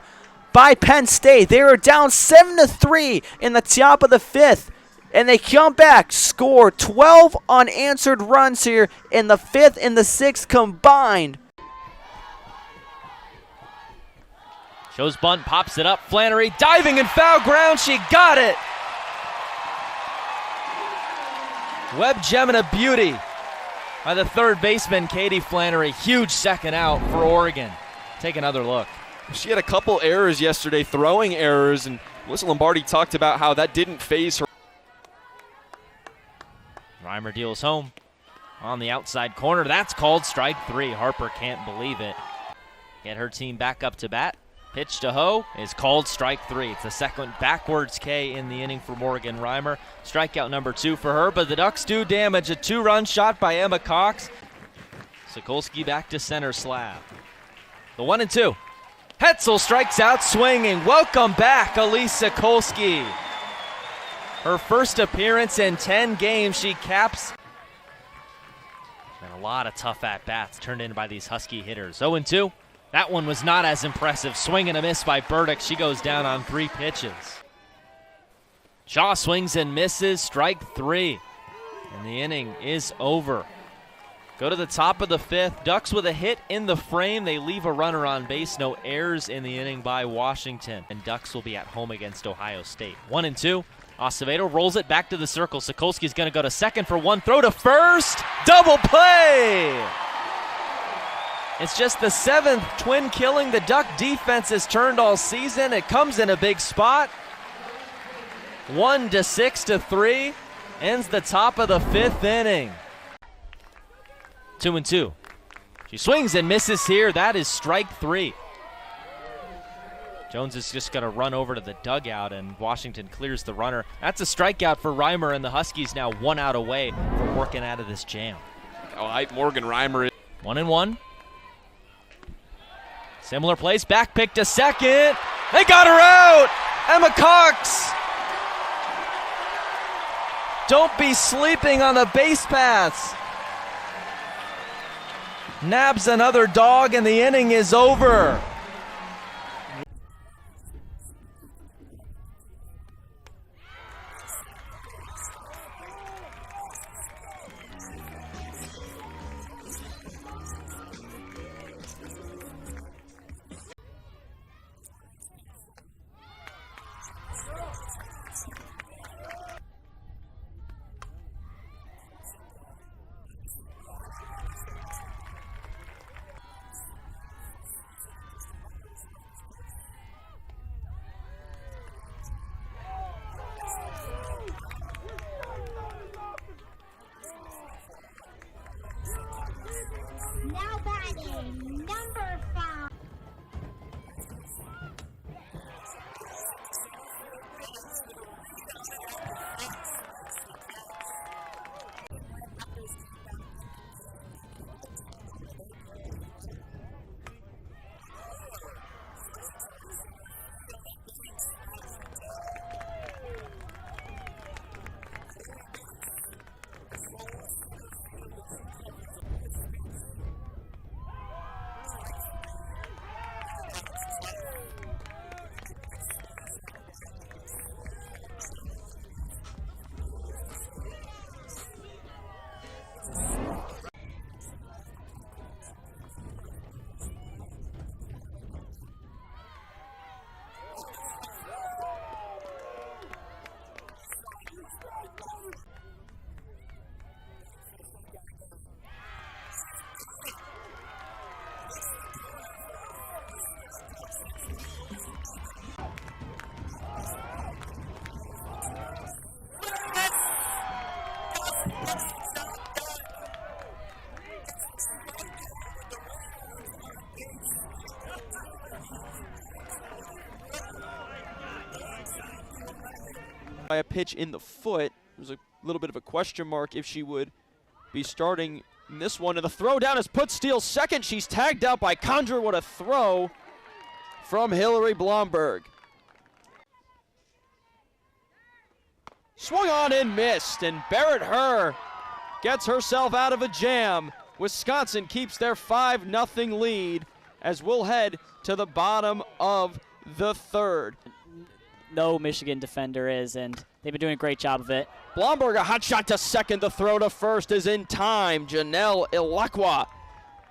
by Penn State. They were down 7-3 in the top of the 5th. And they come back, score 12 unanswered runs here in the 5th and the 6th combined. Shows bunt, pops it up. Flannery diving in foul ground. She got it. Web gem and a beauty by the third baseman, Katie Flannery. Huge second out for Oregon. Take another look. She had a couple errors yesterday, throwing errors, and Melissa Lombardi talked about how that didn't phase her. Reimer deals home on the outside corner. That's called strike 3. Harper can't believe it. Get her team back up to bat. Pitch to Ho is called strike 3. It's the second backwards K in the inning for Morgan Reimer. Strikeout number 2 for her, but the Ducks do damage. A 2-run shot by Emma Cox. Sokolski back to center slab. The 1-2. Hetzel strikes out swinging. Welcome back, Elise Sokolski. Her first appearance in 10 games. She caps. And a lot of tough at-bats turned in by these Husky hitters. 0-2. That one was not as impressive. Swing and a miss by Burdick. She goes down on 3 pitches. Shaw swings and misses. Strike 3. And the inning is over. Go to the top of the 5th. Ducks with a hit in the frame. They leave a runner on base. No errors in the inning by Washington. And Ducks will be at home against Ohio State. 1-2. Acevedo rolls it back to the circle. Sokolski's going to go to second for 1. Throw to first. Double play. It's just the 7th twin killing the Duck defense has turned all season. It comes in a big spot. 1-6-3. Ends the top of the 5th inning. 2-2. She swings and misses here. That is strike 3. Jones is just going to run over to the dugout, and Washington clears the runner. That's a strikeout for Reimer, and the Huskies now 1 out away from working out of this jam. Morgan Reimer. 1-1. Similar place, back pick to second. They got her out! Emma Cox! Don't be sleeping on the base paths. Nabs another dog, and the inning is over. Now batting, number 5. By a pitch in the foot. There's a little bit of a question mark if she would be starting in this one. And the throw down is put steals second. She's tagged out by Condra. What a throw from Hillary Blomberg. Swung on and missed, and Barrett Herr gets herself out of a jam. Wisconsin keeps their 5-0 lead as we'll head to the bottom of the 3rd. No Michigan defender is, and they've been doing a great job of it. Blomberg, a hot shot to second. The throw to first is in time. Janelle Ilakwa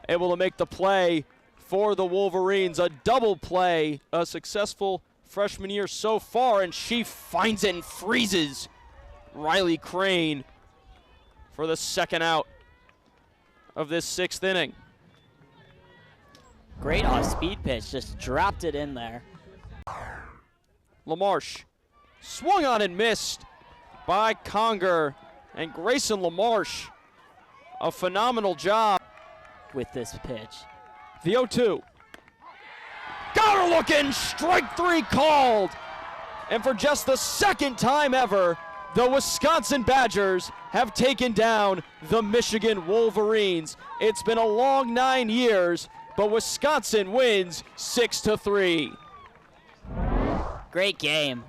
able to make the play for the Wolverines. A double play, a successful freshman year so far, and she finds it and freezes Riley Crane for the second out of this 6th inning. Great off-speed pitch, just dropped it in there. LaMarche swung on and missed by Conger, and Grayson LaMarche, a phenomenal job with this pitch. The 0-2. Got her corner looking, strike 3 called. And for just the second time ever, the Wisconsin Badgers have taken down the Michigan Wolverines. It's been a long 9 years, but Wisconsin wins 6-3. Great game.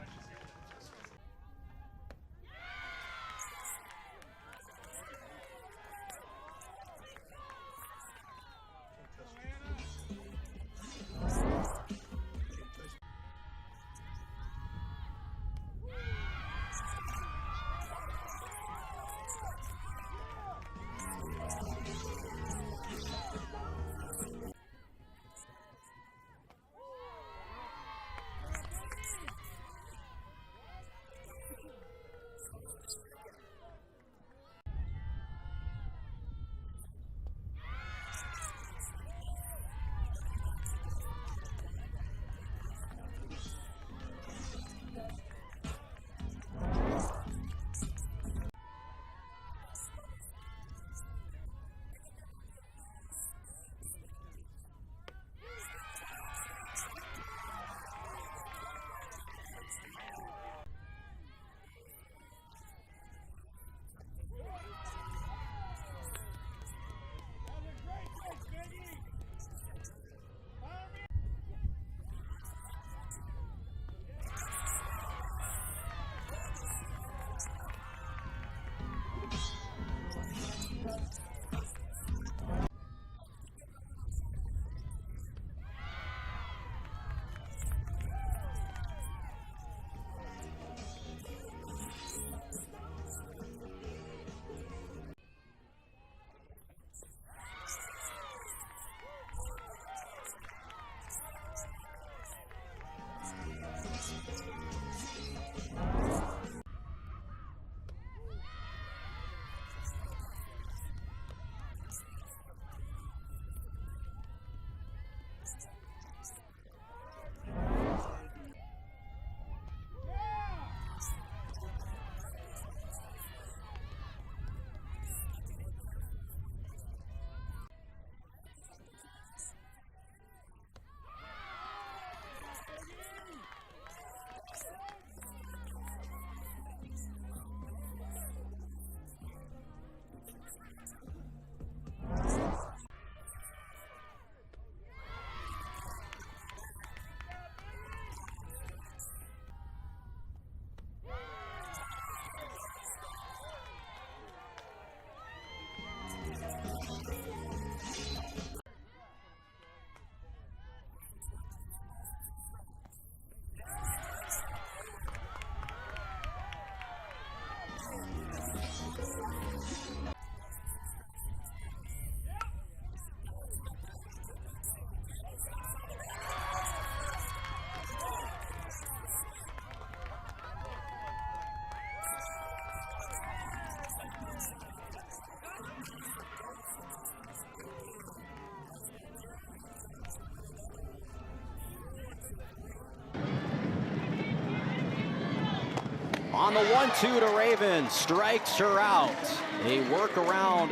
On the 1-2 to Raven, strikes her out. A workaround,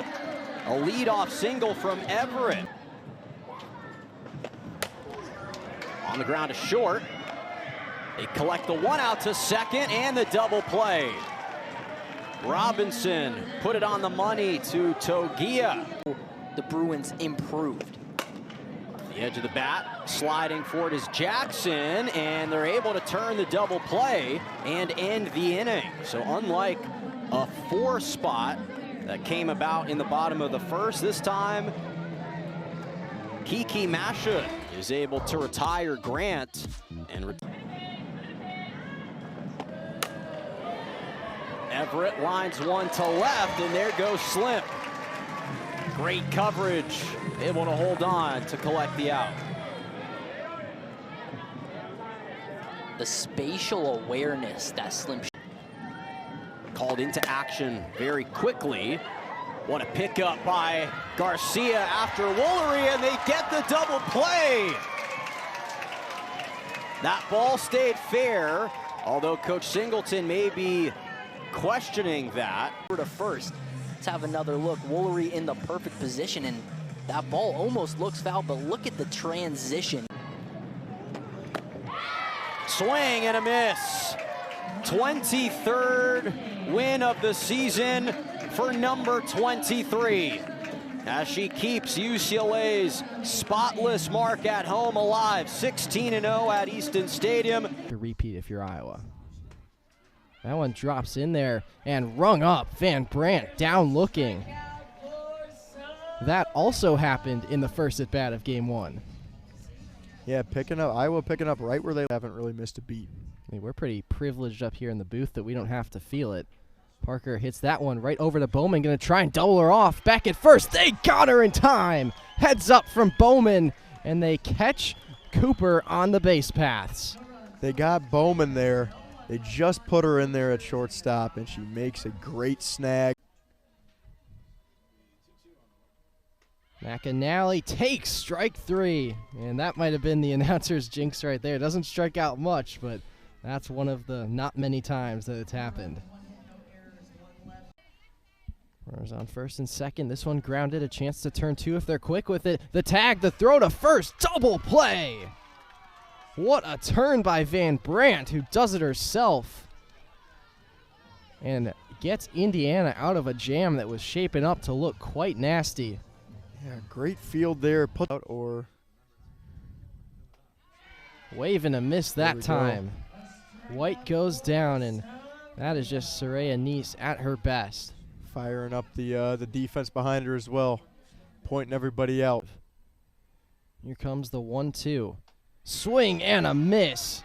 a leadoff single from Everett. On the ground to short. They collect the one out to second and the double play. Robinson put it on the money to Togia. The Bruins improved. The edge of the bat, sliding forward is Jackson, and they're able to turn the double play and end the inning. So unlike a 4 spot that came about in the bottom of the first, this time Kiki Masha is able to retire Grant and Everett lines one to left, and there goes Slim. Great coverage, able to hold on to collect the out. The spatial awareness that Slim called into action very quickly. What a pickup by Garcia after Woolery, and they get the double play. That ball stayed fair, although Coach Singleton may be questioning that. To first. Let's have another look. Woolery in the perfect position, and that ball almost looks foul, but look at the transition. Swing and a miss. 23rd win of the season for number 23. As she keeps UCLA's spotless mark at home alive, 16-0 at Easton Stadium. The repeat if you're Iowa. That one drops in there and rung up. Van Brandt down looking. That also happened in the first at bat of game 1. Yeah, Iowa picking up right where they haven't really missed a beat. I mean, we're pretty privileged up here in the booth that we don't have to feel it. Parker hits that one right over to Bowman, going to try and double her off. Back at first, they got her in time. Heads up from Bowman, and they catch Cooper on the base paths. They got Bowman there. They just put her in there at shortstop, and she makes a great snag. McAnally takes strike 3, and that might have been the announcer's jinx right there. Doesn't strike out much, but that's one of the not many times that it's happened. Runners on first and second. This one grounded, a chance to turn 2 if they're quick with it. The tag, the throw to first, double play. What a turn by Van Brandt, who does it herself and gets Indiana out of a jam that was shaping up to look quite nasty. Yeah, great field there. Put out or wave and a miss that time. White goes down, and that is just Soraya Nice at her best. Firing up the defense behind her as well, pointing everybody out. Here comes the 1-2. Swing and a miss.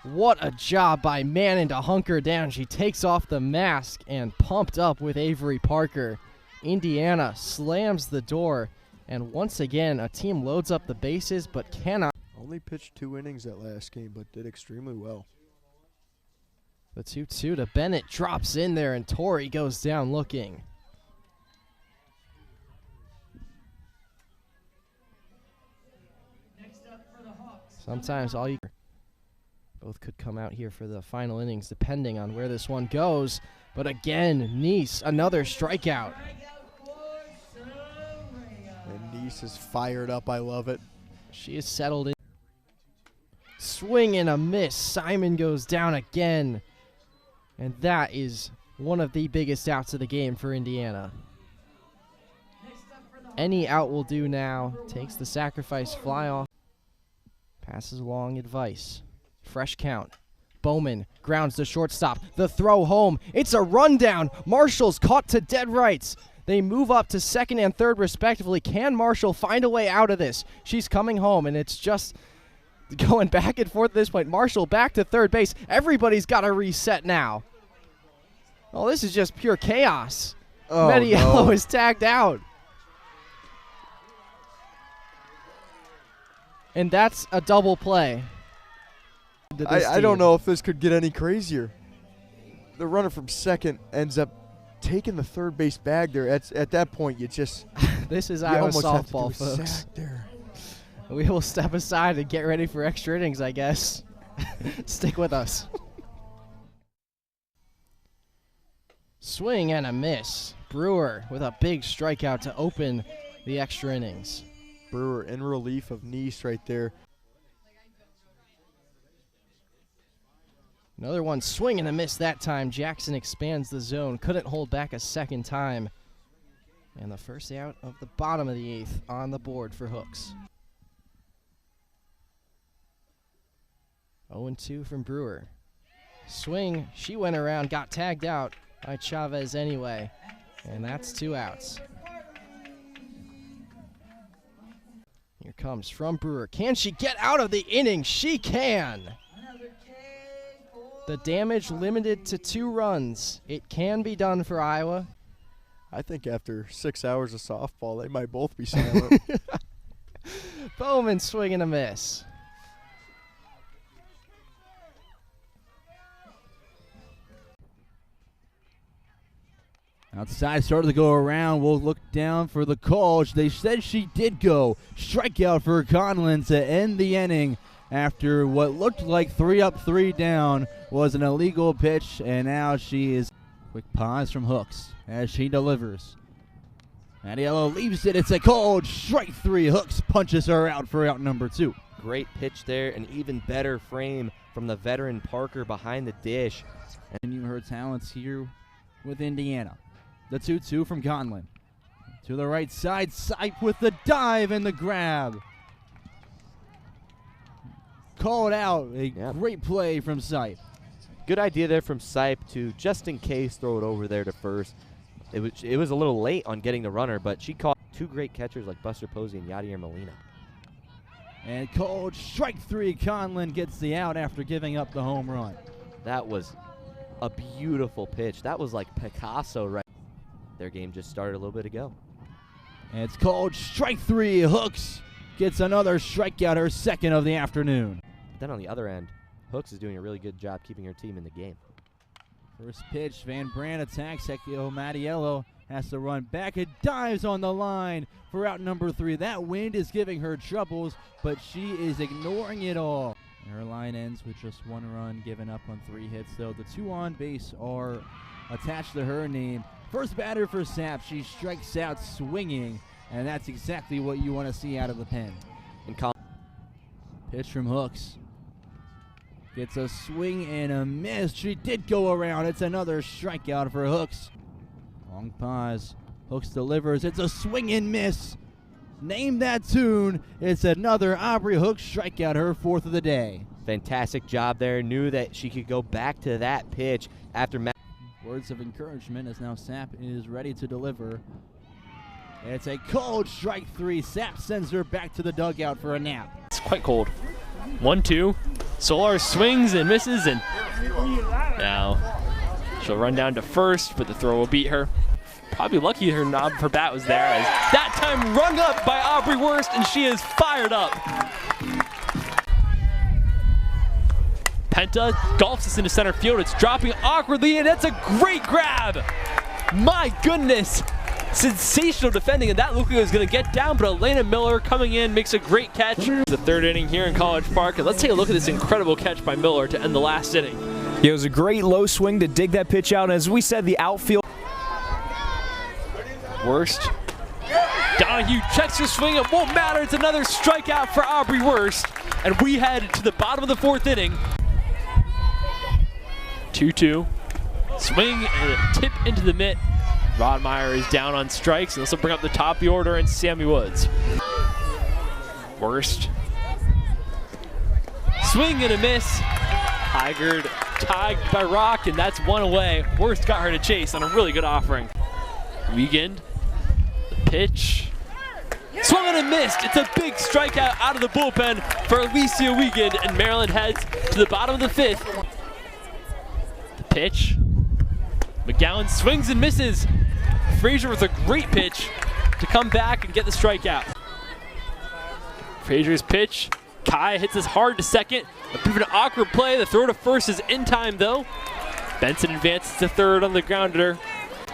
What a job by Mannon to hunker down. She takes off the mask and pumped up with Avery Parker. Indiana slams the door, and once again, a team loads up the bases but cannot. Only pitched 2 innings that last game, but did extremely well. The 2-2 to Bennett drops in there, and Torrey goes down looking. Sometimes all you both could come out here for the final innings, depending on where this one goes. But again, Nice, another strikeout. And Nice is fired up. I love it. She is settled in. Swing and a miss. Simon goes down again. And that is one of the biggest outs of the game for Indiana. Any out will do now. Takes the sacrifice fly off. Passes along advice. Fresh count. Bowman grounds to shortstop. The throw home. It's a rundown. Marshall's caught to dead rights. They move up to second and third respectively. Can Marshall find a way out of this? She's coming home, and it's just going back and forth at this point. Marshall back to third base. Everybody's got to reset now. Oh, this is just pure chaos. Oh, Mediello no. is tagged out. And that's a double play. I don't know if this could get any crazier. The runner from second ends up taking the third base bag there. At that point, you just this is you Iowa almost have to do softball, a folks. sack there. We will step aside and get ready for extra innings, I guess. Stick with us. Swing and a miss. Brewer with a big strikeout to open the extra innings. Brewer in relief of Nice right there. Another one, swing and a miss that time. Jackson expands the zone. Couldn't hold back a second time. And the first out of the bottom of the 8th on the board for Hooks. 0-2 from Brewer. Swing, she went around, got tagged out by Chavez anyway. And that's 2 outs. Here comes from Brewer. Can she get out of the inning? She can. The damage limited to 2 runs. It can be done for Iowa. I think after 6 hours of softball, they might both be silent. Bowman swing and a miss. Outside started to go around. We'll look down for the call. They said she did go. Strikeout for Conlon to end the inning after what looked like 3 up, 3 down was an illegal pitch, and now she is. Quick pause from Hooks as she delivers. Adiello leaves it. It's a cold strike 3. Hooks punches her out for out number 2. Great pitch there, an even better frame from the veteran Parker behind the dish. And you her talents here with Indiana. The 2-2 from Conlon. To the right side, Sipe with the dive and the grab. Called out, a great play from Sipe. Good idea there from Sipe to, just in case, throw it over there to first. It was a little late on getting the runner, but she caught two great catchers like Buster Posey and Yadier Molina. And called strike three. Conlon gets the out after giving up the home run. That was a beautiful pitch. That was like Picasso right. Their game just started a little bit ago. And it's called strike three. Hooks gets another strikeout, her second of the afternoon. But then on the other end, Hooks is doing a really good job keeping her team in the game. First pitch, Van Brandt attacks. Hekio Mattiello has to run back. It dives on the line for out number 3. That wind is giving her troubles, but she is ignoring it all. And her line ends with just 1 run given up on 3 hits, though. The 2 on base are attached to her name. First batter for Sap. She strikes out swinging, and that's exactly what you want to see out of the pen. And pitch from Hooks. Gets a swing and a miss. She did go around. It's another strikeout for Hooks. Long pause. Hooks delivers. It's a swing and miss. Name that tune. It's another Aubrey Hooks strikeout, her 4th of the day. Fantastic job there. Knew that she could go back to that pitch after. Words of encouragement as now Sap is ready to deliver. It's a cold strike 3. Sap sends her back to the dugout for a nap. It's quite cold. 1-2. Solar swings and misses, and now she'll run down to first, but the throw will beat her. Probably lucky her knob of her bat was there, as that time rung up by Aubrey Wurst, and she is fired up. Penta golfs this into center field. It's dropping awkwardly, and it's a great grab. My goodness. Sensational defending, and that looked like it was going to get down, but Elena Miller coming in makes a great catch. The 3rd inning here in College Park, and let's take a look at this incredible catch by Miller to end the last inning. Yeah, it was a great low swing to dig that pitch out, and as we said, the outfield. Wurst. Donahue checks her swing. It won't matter. It's another strikeout for Aubrey Wurst, and we head to the bottom of the 4th inning. 2-2. Swing and a tip into the mitt. Rodmeyer is down on strikes, and this will bring up the top of the order and Sammy Woods. Wurst. Swing and a miss. Tigard tagged by Rock, and that's 1 away. Wurst got her to chase on a really good offering. Wiegand. The pitch. Swung and a missed. It's a big strikeout out of the bullpen for Alicia Wiegand, and Maryland heads to the bottom of the 5th. The pitch. McGowan swings and misses. Frazier with a great pitch to come back and get the strikeout. Frazier's pitch. Kai hits this hard to second. A bit of an awkward play. The throw to first is in time, though. Benson advances to 3rd on the grounder.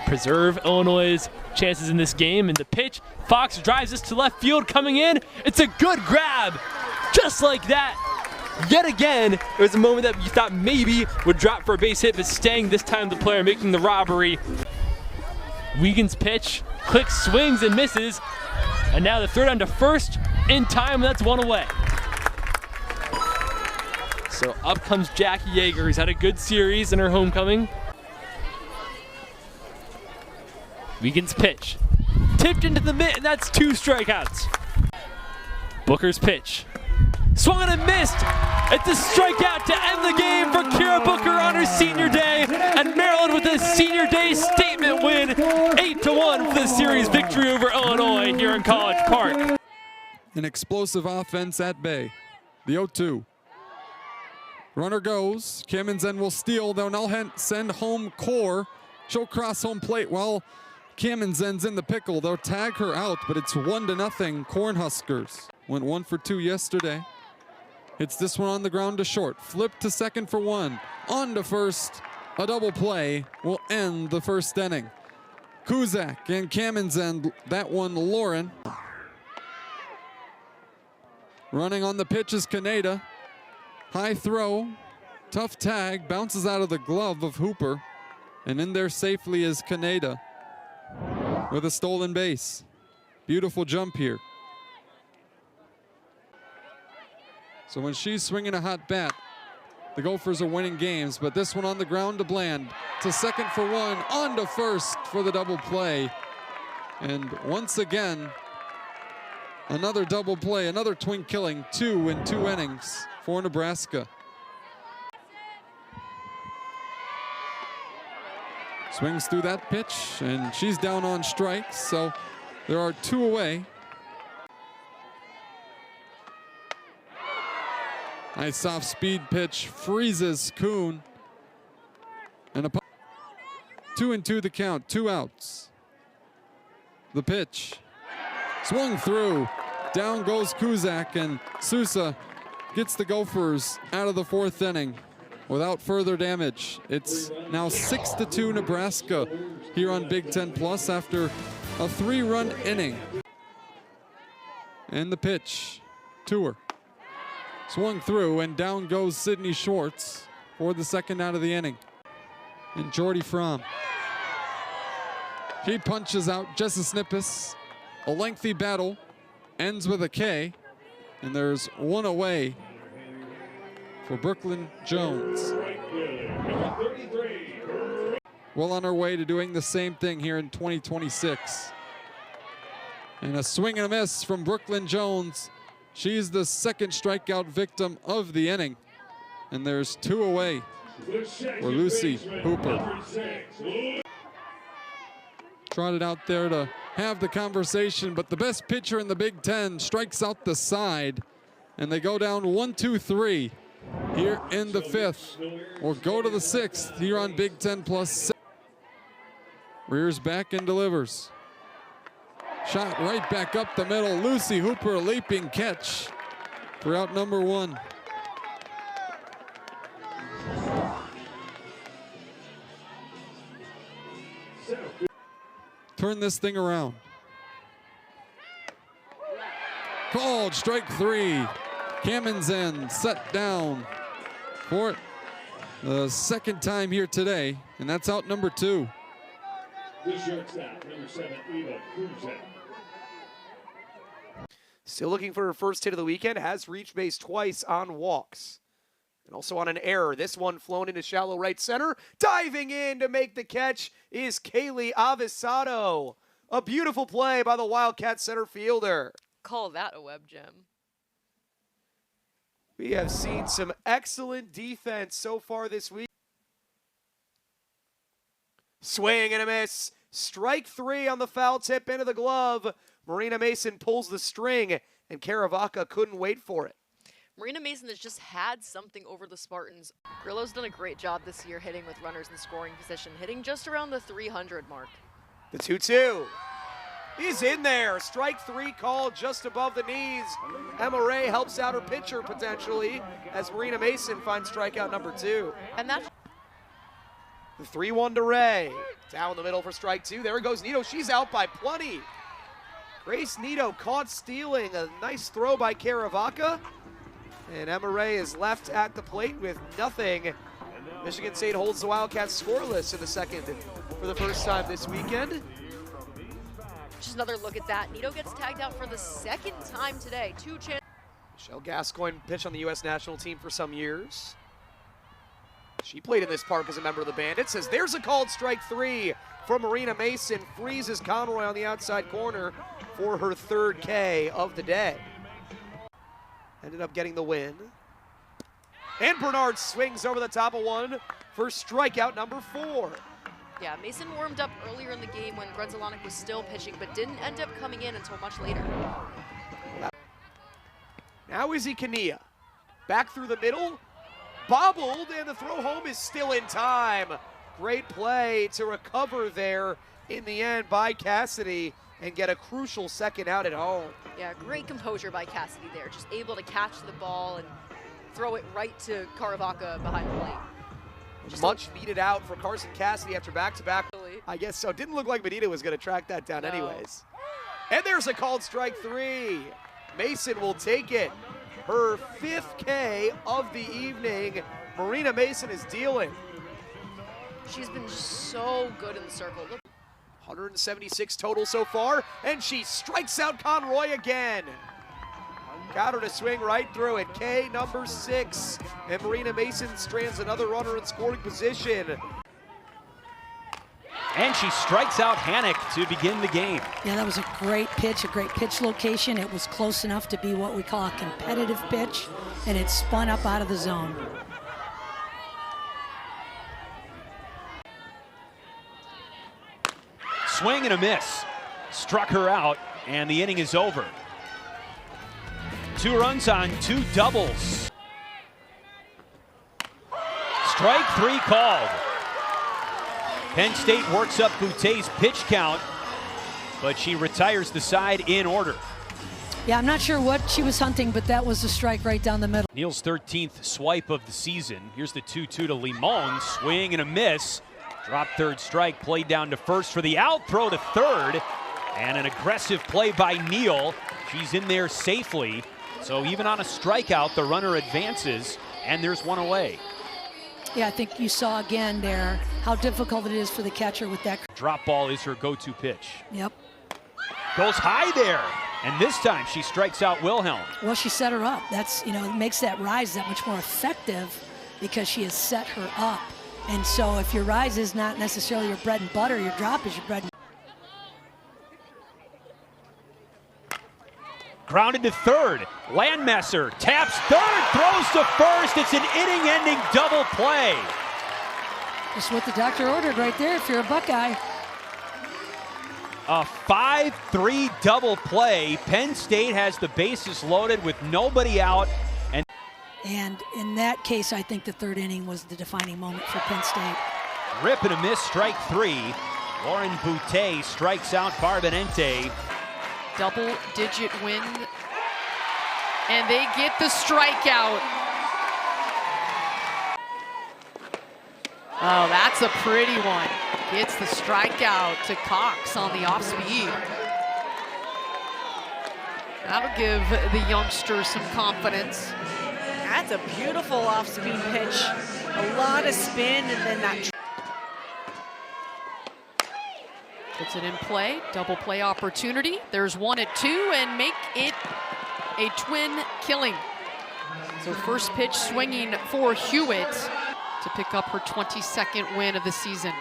Preserve Illinois' chances in this game. And the pitch. Fox drives this to left field, coming in. It's a good grab. Just like that. Yet again, it was a moment that you thought maybe would drop for a base hit, but staying this time the player making the robbery. Wiegand's pitch, quick swings and misses, and now the throw down to first in time, and that's 1 away. So up comes Jackie Yeager, who's had a good series in her homecoming. Wiegand's pitch, tipped into the mitt, and that's 2 strikeouts. Booker's pitch. Swung and missed. It's a strikeout to end the game for Kira Booker on her senior day, and Maryland with a senior day statement win, 8-1 for the series victory over Illinois here in College Park. An explosive offense at bay. The 0-2. Runner goes. Kamenzen will steal. They'll now send home Core. She'll cross home plate while Kamenzen's in the pickle. They'll tag her out, but it's 1-0 Cornhuskers. Went 1 for 2 yesterday. Hits this one on the ground to short. Flip to second for 1. On to first. A double play will end the 1st inning. Kuzak and Kamenzen, that one Lauren. Running on the pitch is Kaneda. High throw. Tough tag. Bounces out of the glove of Hooper. And in there safely is Kaneda with a stolen base. Beautiful jump here. So when she's swinging a hot bat, the Gophers are winning games, but this one on the ground to Bland. To second for one, on to first for the double play. And once again, another double play, another twin killing, 2 in 2 innings for Nebraska. Swings through that pitch, and she's down on strikes, so there are 2 away. Nice soft speed pitch, freezes Kuhn. And 2 and 2 the count, 2 outs. The pitch, swung through, down goes Kuzak, and Sousa gets the Gophers out of the 4th inning without further damage. It's now 6-2 Nebraska here on Big Ten Plus after a 3-run inning. And the pitch to her. Swung through, and down goes Sydney Schwartz for the 2nd out of the inning. And Jordy Fromm. He punches out Jessa Snippus. A lengthy battle ends with a K, and there's 1 away for Brooklyn Jones. Well on our way to doing the same thing here in 2026. And a swing and a miss from Brooklyn Jones. She's the 2nd strikeout victim of the inning. And there's 2 away for Lucy Hooper. Trotted out there to have the conversation, but the best pitcher in the Big Ten strikes out the side. And they go down 1-2-3 here in the 5th. We'll go to the 6th here on Big Ten Plus. Rears back and delivers. Shot right back up the middle. Lucy Hooper, leaping catch for out number 1. Turn this thing around. Called strike 3. Kamenzen set down for it the 2nd time here today, and that's out number 2. The shortstop, number 7, Eva Kruzak. Still looking for her first hit of the weekend. Has reached base twice on walks. And also on an error. This one flown into shallow right center. Diving in to make the catch is Kaylee Avisado. A beautiful play by the Wildcat center fielder. Call that a web gem. We have seen some excellent defense so far this week. Swing and a miss. Strike 3 on the foul tip into the glove. Marina Mason pulls the string, and Caravaca couldn't wait for it. Marina Mason has just had something over the Spartans. Grillo's done a great job this year hitting with runners in scoring position, hitting just around the 300 mark. The 2-2 is in there. Strike 3 called just above the knees. Emma Ray helps out her pitcher potentially as Marina Mason finds strikeout number 2. And that's the 3-1 to Ray. Down the middle for strike 2. There goes Nito. She's out by plenty. Grace Nito caught stealing. A nice throw by Caravaca. And Emma Ray is left at the plate with nothing. Michigan State holds the Wildcats scoreless in the 2nd for the first time this weekend. just another look at that. Nito gets tagged out for the 2nd time today. 2 chances. Michelle Gascoigne pitched on the U.S. national team for some years. She played in this park as a member of the Bandits. As there's a called strike 3 from Marina Mason. Freezes Conroy on the outside corner for her 3rd K of the day. Ended up getting the win. And Bernard swings over the top of one for strikeout number 4. Yeah, Mason warmed up earlier in the game when Grunzelanek was still pitching, but didn't end up coming in until much later. Now Izzy Kania. Back through the middle. Bobbled, and the throw home is still in time. Great play to recover there in the end by Cassidy and get a crucial 2nd out at home. Yeah, great composure by Cassidy there. Just able to catch the ball and throw it right to Caravaca behind the plate. Much needed out for Carson Cassidy after back-to-back. I guess so. Didn't look like Benita was going to track that down anyways. And there's a called strike 3. Mason will take it. Her 5th K of the evening. Marina Mason is dealing. She's been so good in the circle. Look. 176 total so far, and she strikes out Conroy again. Got her to swing right through it. K, number 6. And Marina Mason strands another runner in scoring position. And she strikes out Hannock to begin the game. Yeah, that was a great pitch location. It was close enough to be what we call a competitive pitch, and it spun up out of the zone. Swing and a miss. Struck her out, and the inning is over. 2 runs on 2 doubles. Strike 3 called. Penn State works up Boutet's pitch count, but she retires the side in order. Yeah, I'm not sure what she was hunting, but that was a strike right down the middle. Neal's 13th swipe of the season. Here's the 2-2 to Limon. Swing and a miss. Drop third strike, played down to first for the out, throw to third. And an aggressive play by Neal. She's in there safely. So even on a strikeout, the runner advances, and there's one away. Yeah, I think you saw again there how difficult it is for the catcher with that. Drop ball is her go-to pitch. Yep. Goes high there, and this time she strikes out Wilhelm. Well, she set her up. That's, it makes that rise that much more effective because she has set her up. And so if your rise is not necessarily your bread and butter, your drop is your bread and Grounded to third. Landmesser taps third, throws to first. It's an inning-ending double play. Just what the doctor ordered right there if you're a Buckeye. A 5-3 double play. Penn State has the bases loaded with nobody out. And in that case, I think the third inning was the defining moment for Penn State. Rip and a miss, strike 3. Lauren Boutet strikes out Barbonente. Double-digit win, and they get the strikeout. Oh, that's a pretty one. Gets the strikeout to Cox on the off-speed. That'll give the youngster some confidence. That's a beautiful off-speed pitch. A lot of spin, and then that. Puts it in play, double play opportunity. There's 1 at 2, and make it a twin killing. So first pitch swinging for Hewitt to pick up her 22nd win of the season.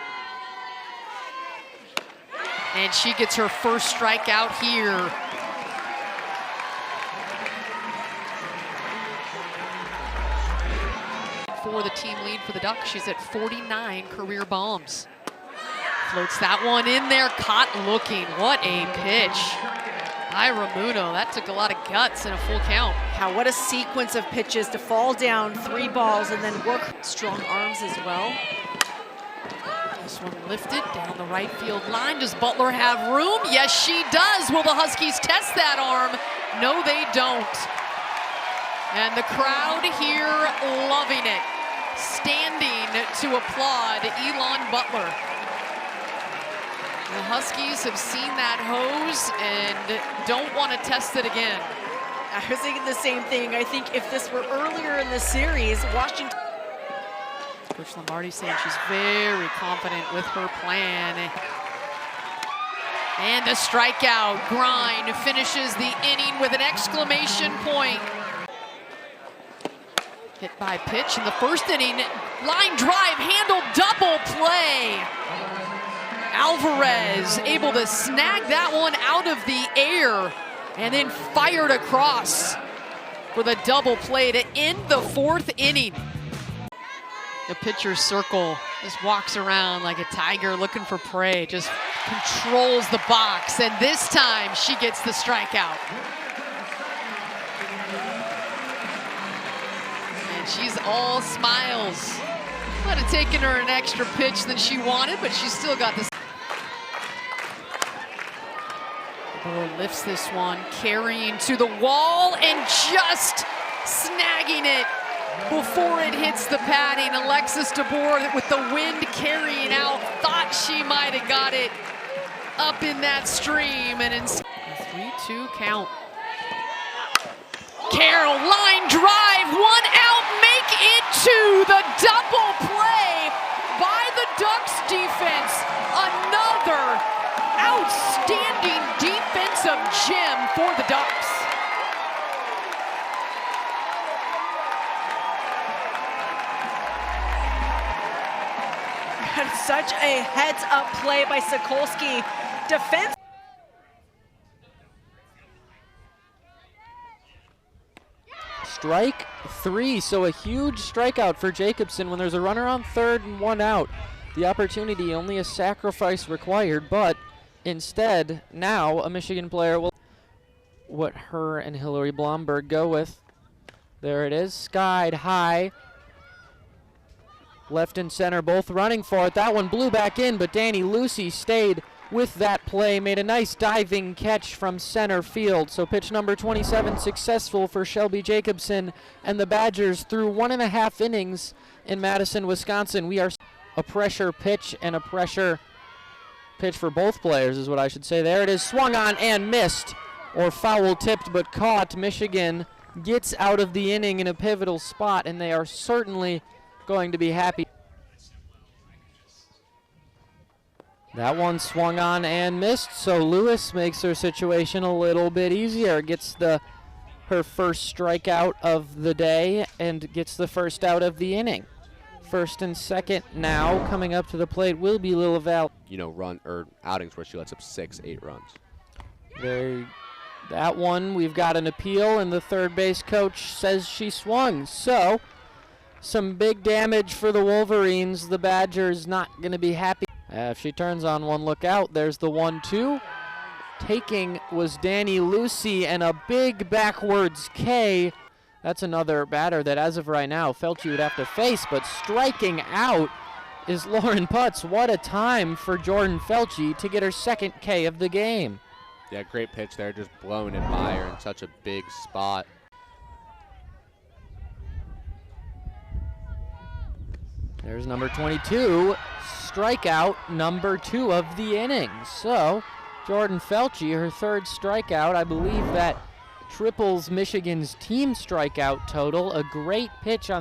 And she gets her first strikeout here. For the team lead for the Ducks, she's at 49 career bombs. Floats that one in there, caught looking. What a pitch by Ramuno. That took a lot of guts in a full count. How, what a sequence of pitches to fall down 3 balls and then work. Strong arms as well. This one lifted down the right field line. Does Butler have room? Yes, she does. Will the Huskies test that arm? No, they don't. And the crowd here loving it. Standing to applaud Elon Butler. The Huskies have seen that hose and don't want to test it again. I was thinking the same thing. I think if this were earlier in the series, Washington. Coach Lombardi saying she's very confident with her plan. And a strikeout. Grind finishes the inning with an exclamation point. Hit by pitch in the first inning. Line drive, handled, double play. Alvarez able to snag that one out of the air and then fired across for the double play to end the 4th inning. The pitcher's circle just walks around like a tiger looking for prey, just controls the box, and this time she gets the strikeout. And she's all smiles. Might have taken her an extra pitch than she wanted, but she still got the. DeBoer lifts this one, carrying to the wall and just snagging it before it hits the padding. Alexis DeBoer, with the wind carrying out, thought she might have got it up in that stream, and instead, 3-2 count. Carroll, line drive, 1 out, make it 2. The double play by the Ducks defense. Another outstanding defensive gem for the Ducks. such a heads-up play by Sokolsky. Defense. Strike 3, so a huge strikeout for Jacobson when there's a runner on third and 1 out. The opportunity, only a sacrifice required, but instead, now a Michigan player will what her and Hillary Blomberg go with. There it is, skied high. Left and center both running for it. That one blew back in, but Danny Lucy stayed with that play, made a nice diving catch from center field. So pitch number 27 successful for Shelby Jacobson and the Badgers through 1.5 innings in Madison, Wisconsin. We are a pressure pitch and a pressure pitch for both players is what I should say. There it is, swung on and missed, or foul tipped but caught. Michigan gets out of the inning in a pivotal spot, and they are certainly going to be happy. That one swung on and missed, so Lewis makes her situation a little bit easier. Gets her first strikeout of the day and gets the first out of the inning. First and second now coming up to the plate will be Lila Val. You know, run or outings where she lets up 6-8 runs. That one, we've got an appeal, and the third base coach says she swung. So, some big damage for the Wolverines. The Badgers not going to be happy. If she turns on one, look out. There's the 1-2. Taking was Danny Lucy, and a big backwards K. That's another batter that, as of right now, Felty would have to face, but striking out is Lauren Putz. What a time for Jordan Felty to get her second K of the game. Yeah, great pitch there, just blowing it by her in such a big spot. There's number 22, strikeout number 2 of the inning. So, Jordan Felty, her third strikeout. I believe that triples Michigan's team strikeout total. A great pitch on the